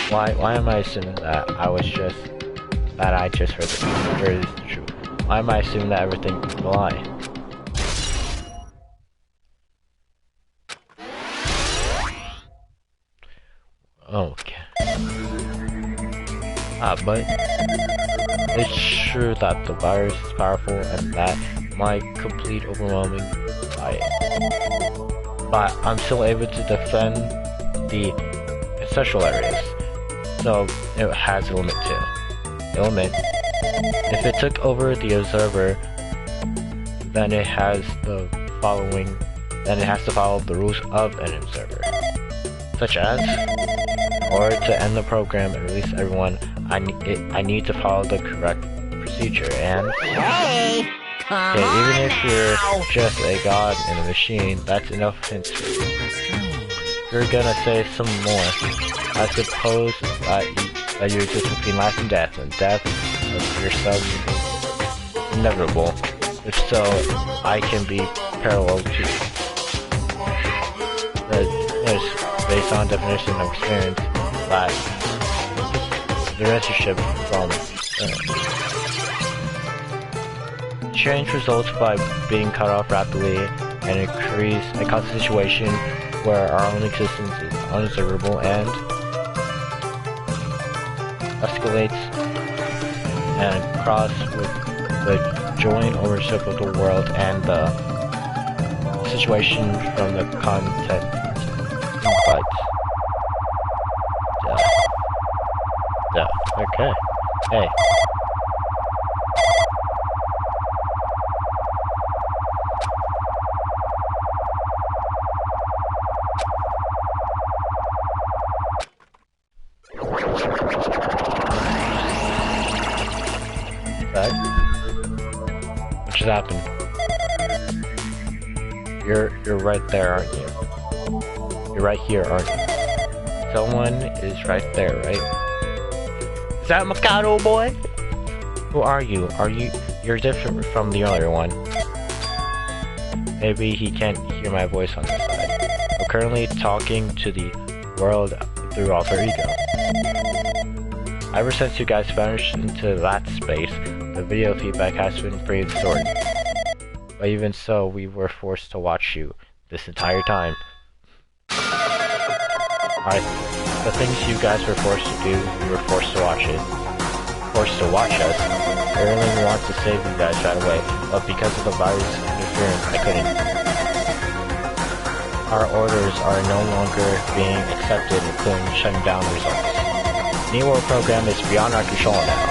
Why am I assuming that I just heard the truth? Why am I assuming that everything is a lie? Okay. But it's true that the virus is powerful and that my complete overwhelming by it. But I'm still able to defend the essential areas, so it has a limit too. The limit. If it took over the observer, then it has to follow the rules of an observer. Such as, in order to end the program and release everyone, I need to follow the correct procedure, and Hey! Come even if you're on just a god in a machine, that's enough hints for you. You're gonna say some more. I suppose that you exist between life and death of yourself is inevitable. If so, I can be parallel too. Based on definition of experience, that the relationship from change results by being cut off rapidly and it causes a situation where our own existence is unobservable and escalates and cross with the joint ownership of the world and the situation from the content. But okay. Hey. What just happened? You're right there, aren't you? You're right here, aren't you? Someone is right there, right? Is that Mikado boy? Who are you? You're different from the other one. Maybe he can't hear my voice on this side. I'm currently talking to the world through alter ego. Ever since you guys vanished into that space, the video feedback has been pretty distorted. But even so, we were forced to watch you this entire time. The things you guys were forced to do, we were forced to watch it. Forced to watch us. I really want to save you guys right away, but because of the virus interference, I couldn't. Our orders are no longer being accepted, including shutting down the results. The New World program is beyond our control now.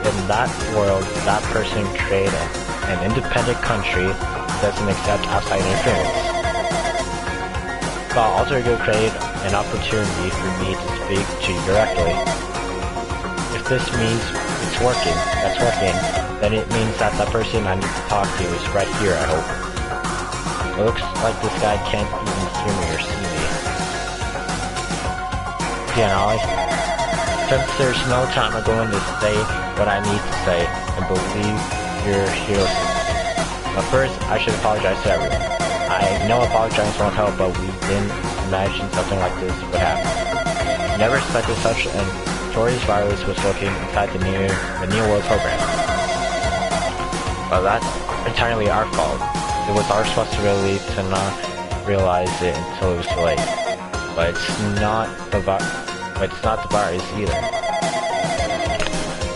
In that world, that person created an independent country that doesn't accept outside interference. But Alter Ego created an opportunity for me to speak to you directly. If this means that's working, then it means that the person I need to talk to is right here, I hope. It looks like this guy can't even hear me or see me. Yeah, Ollie. Since there's no time, I'm going to say what I need to say and believe you're here. But first, I should apologize to everyone. I know apologizing won't help, but we didn't imagine something like this would happen. We never expected such an notorious virus was lurking inside the New World program. But that's entirely our fault. It was our responsibility to not realize it until it was too late. But it's not the virus either.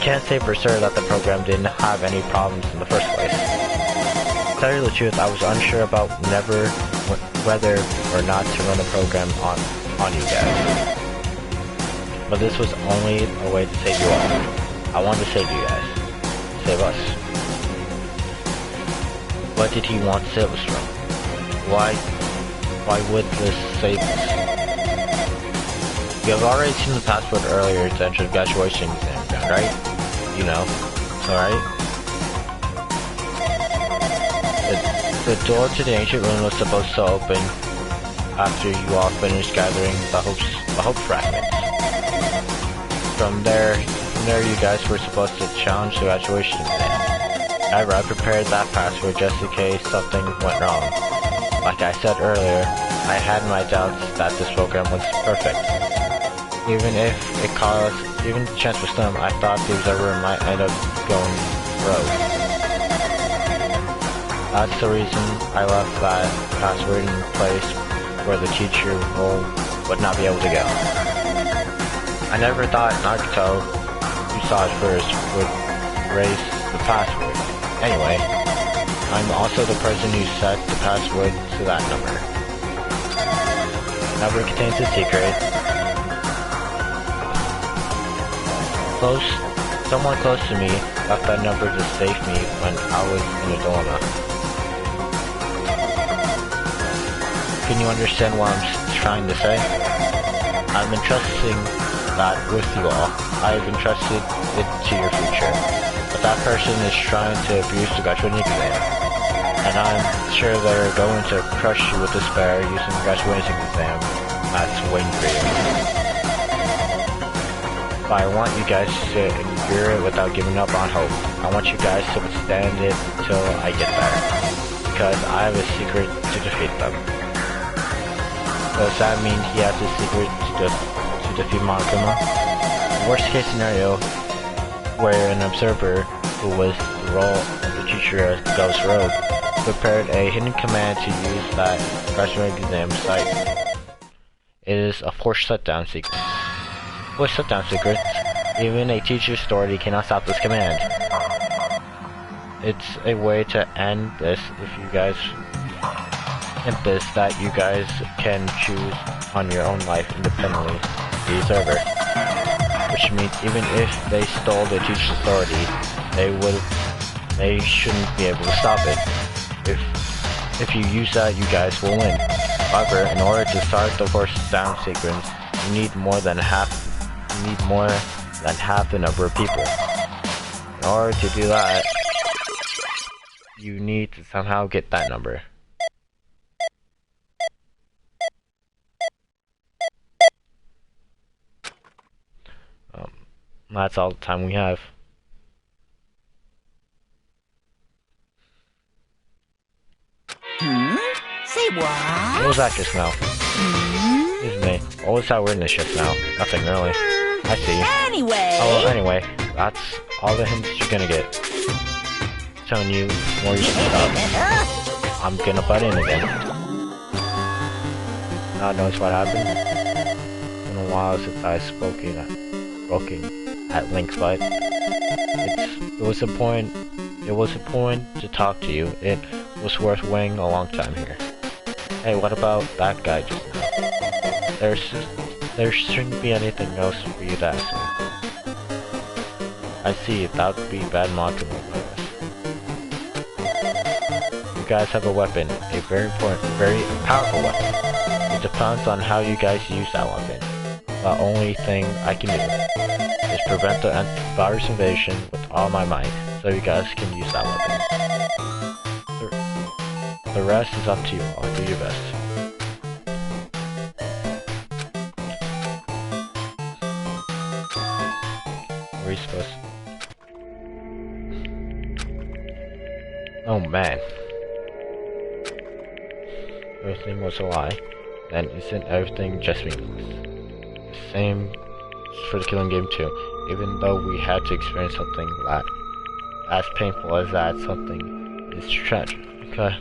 Can't say for sure that the program didn't have any problems in the first place. To tell you the truth, I was unsure about whether or not to run the program on you guys. But this was only a way to save you all. I wanted to save you guys. Save us. What did he want to save us from? Why would this save us? You have already seen the password earlier to enter the graduation exam, right? You know, alright? The door to the ancient room was supposed to open after you all finished gathering the hope fragments. From there you guys were supposed to challenge the graduation exam. However, I prepared that password just in case something went wrong. Like I said earlier, I had my doubts that this program was perfect. Even the chance was slim, I thought the observer might end up going rogue. That's the reason I left that password in place where the teacher would not be able to go. I never thought Naruto, who saw it first, would raise the password. Anyway, I'm also the person who set the password to that number. The number contains a secret. Someone close to me left that number to save me when I was in a dilemma. Can you understand what I'm trying to say? I'm entrusting that with you all. I've entrusted it to your future. But that person is trying to abuse the graduating exam. And I'm sure they're going to crush you with despair using the graduating exam that's waiting for you. But I want you guys to endure it without giving up on hope. I want you guys to withstand it until I get there. Because I have a secret to defeat them. Does that mean he has a secret to defeat Monokuma? Worst case scenario, where an observer, who was the role of the teacher goes rogue, prepared a hidden command to use that graduating exam site. It is a forced shutdown secret. With shutdown secrets, even a teacher's authority cannot stop this command. It's a way to end this that you guys can choose on your own life independently of the observer. Which means even if they stole the teacher's authority, they shouldn't be able to stop it. If you use that, you guys will win. However, in order to start the forced down sequence, you need more than half the number of people. In order to do that, you need to somehow get that number. That's all the time we have. Say what? What was that just now? Excuse me. What was that weirdness just now? Nothing really. I see. Anyway. Oh, anyway. That's all the hints you're gonna get. Telling you more useful stuff. I'm gonna butt in again. Now notice what happened? It's been a while since I've spoken at length, but it was a point to talk to you. It was worth waiting a long time here. Hey, what about that guy just now? There shouldn't be anything else for you to ask me. I see, that would be bad mockery, I guess. You guys have a weapon, a very powerful weapon. It depends on how you guys use that weapon. The only thing I can do is prevent the virus invasion with all my might, so you guys can use that weapon. The rest is up to you all. Do your best. Where are you supposed to? Oh man. Everything was a lie. Then isn't everything just meaningless? The same for the killing game too. Even though we had to experience something that as painful as that, something is tragic. Okay.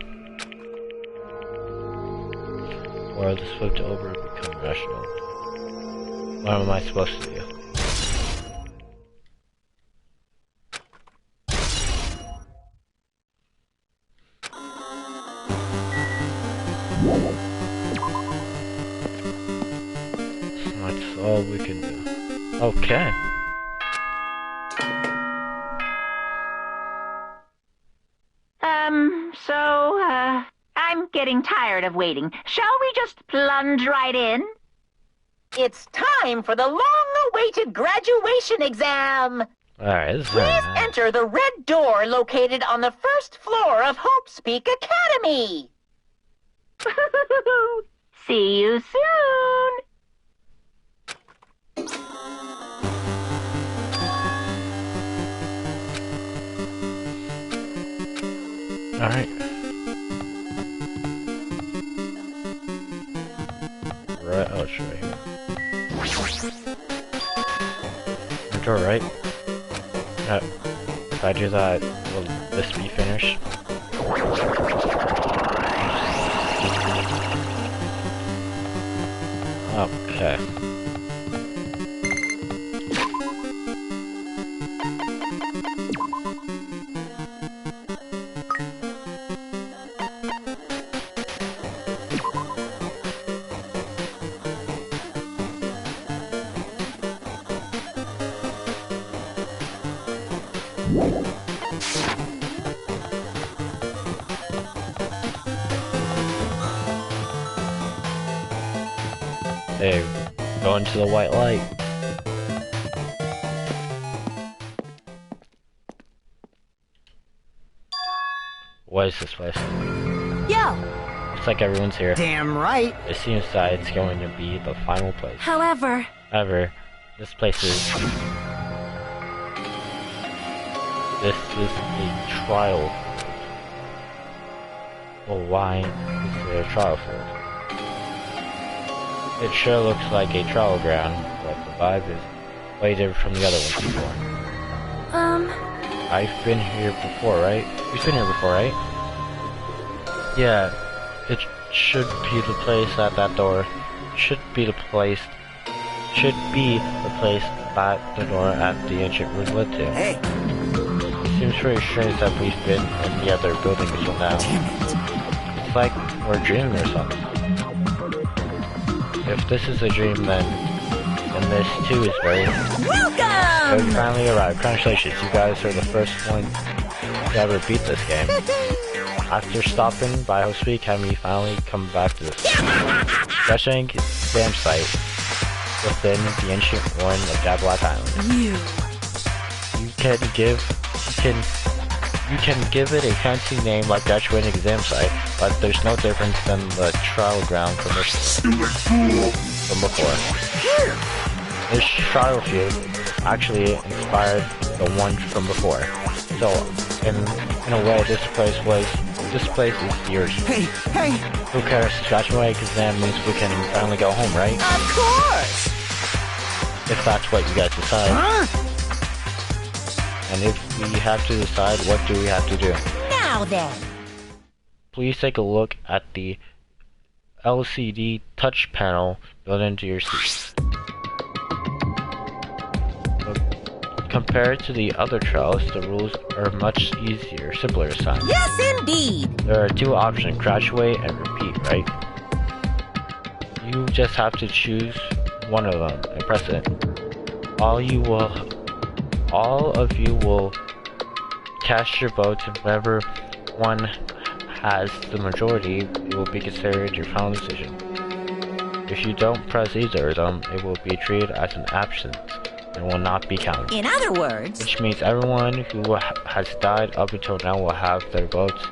world is flipped over and become rational. What am I supposed to do? That's all we can do. Okay. I'm getting tired of waiting. Shall we just plunge right in? It's time for the long-awaited graduation exam. Alright, this is Please enter the red door located on the first floor of Hope's Peak Academy. See you soon. Alright. Right, oh, it's right here. The door, right? If I do that, will this be finished? Okay. Hey, go into the white light. What is this place? Yo! Looks like everyone's here. Damn right. It seems that it's going to be the final place. However, this place is... This is a trial field. Well, why is there a trial field? It sure looks like a trial ground, but the vibe is way different from the other ones before. I've been here before, right? You've been here before, right? Yeah, it should be the place at that door. Should be the place that the door at the ancient room led to. Hey. It seems very strange that we've been in the other building until now. It's like we're dreaming or something. If this is a dream, then this too is very... welcome! So you finally arrived. Congratulations, you guys are the first one to ever beat this game. After stopping by Hope's Peak, have you finally come back to this refreshing exam site within the ancient ruin of Dablack Island. You can give it a fancy name like graduating exam site, but there's no difference than the trial ground from before. This trial field actually inspired the one from before. So, in a way, this place is yours. Hey! Who cares? Graduating exam means we can finally go home, right? Of course! If that's what you guys decide. Huh? And if we have to decide, what do we have to do? Now then. Please take a look at the LCD touch panel built into your seat. Compared to the other trials, the rules are much easier, simpler this time. Yes, indeed. There are two options, graduate and repeat, right? You just have to choose one of them and press it. All of you will cast your votes, and whoever one has the majority, it will be considered your final decision. If you don't press either of them, it will be treated as an absence and will not be counted. In other words, Which means everyone who has died up until now will have their votes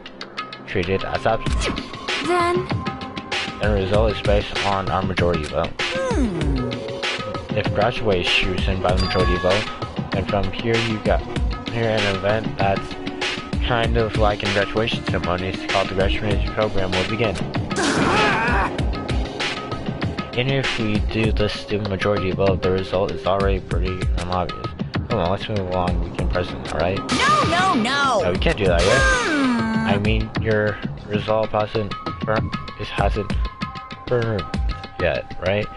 treated as absent. then... And the result is based on our majority vote. If graduate is chosen by the majority vote, then from here you got an event that's kind of like in graduation ceremonies called the graduation program will begin. And if we do this to majority vote, the result is already pretty obvious. Come on, let's move along. We can press it, alright? no. No, we can't do that yet. I mean, your result hasn't burner yet, right?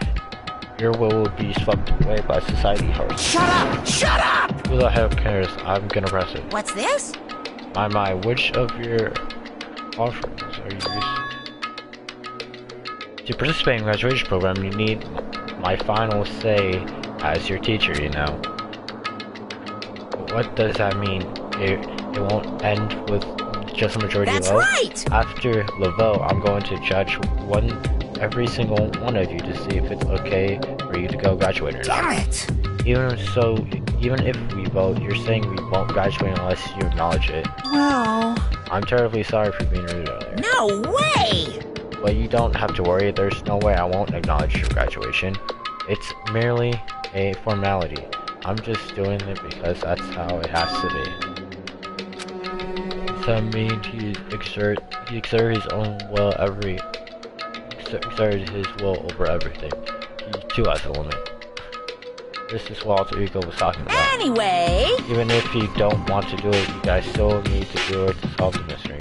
Your will be swept away by society horse. Shut up! Shut up! Who the hell cares? I'm gonna press it. What's this? My, which of your offerings are you using? To participate in the graduation program, you need my final say as your teacher, you know. What does that mean? It won't end with just a majority That's vote? right! After the vote, I'm going to judge every single one of you to see if it's okay for you to go graduate or not. Damn it! Even if we vote, you're saying we won't graduate unless you acknowledge it. Well... I'm terribly sorry for being rude earlier. No way! But you don't have to worry, there's no way I won't acknowledge your graduation. It's merely a formality. I'm just doing it because that's how it has to be. Does that mean he exerted his own will exerted his will over everything? He too has a limit. This is what Alter Ego was talking about. Anyway... Even if you don't want to do it, you guys still need to do it to solve the mystery.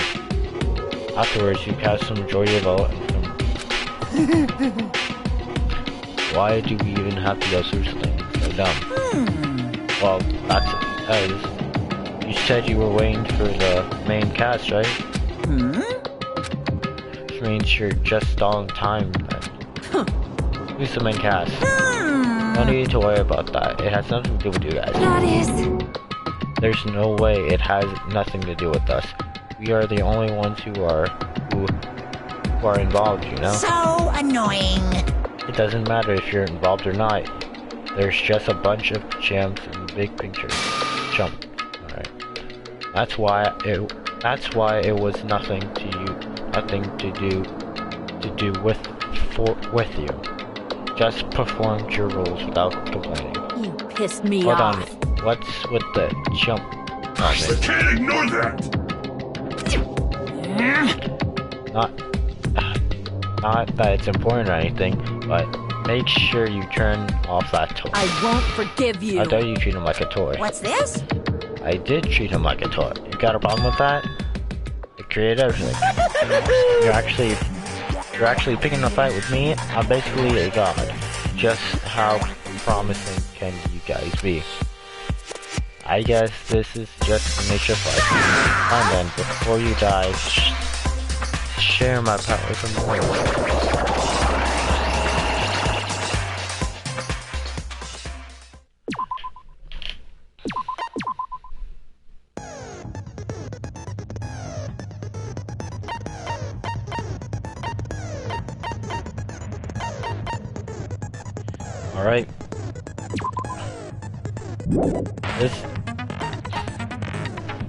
Afterwards, you cast some majority vote and why do we even have to go through something so dumb? Well, that's because you said you were waiting for the main cast, right? Which means you're just on time then. Who's the main cast? No need to worry about that. It has nothing to do with you guys. That is... There's no way it has nothing to do with us. We are the only ones who are involved, you know? So annoying. It doesn't matter if you're involved or not. There's just a bunch of gems in the big picture. Jump. Alright. That's why it was nothing to do with you. Just performed your roles without complaining. You pissed me Hold off. on. What's with the jump? I can't ignore that! Not that it's important or anything, but make sure you turn off that toy. I won't forgive you. I thought you treat him like a toy. What's this? I did treat him like a toy. You got a problem with that? It created everything. You're actually picking a fight with me? I'm basically a god. Just how promising can you guys be? I guess this is just the nature of life. Fine then, before you die, share my power from the world. Alright.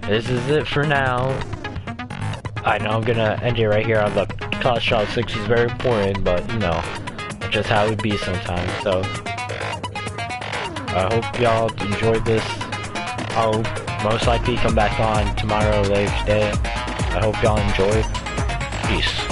This is it for now. I know I'm gonna end it right here on the Class Shot 6 is very important, but you know, it's just how it be sometimes, so. I hope y'all enjoyed this. I'll most likely come back on tomorrow or later today. I hope y'all enjoy. Peace.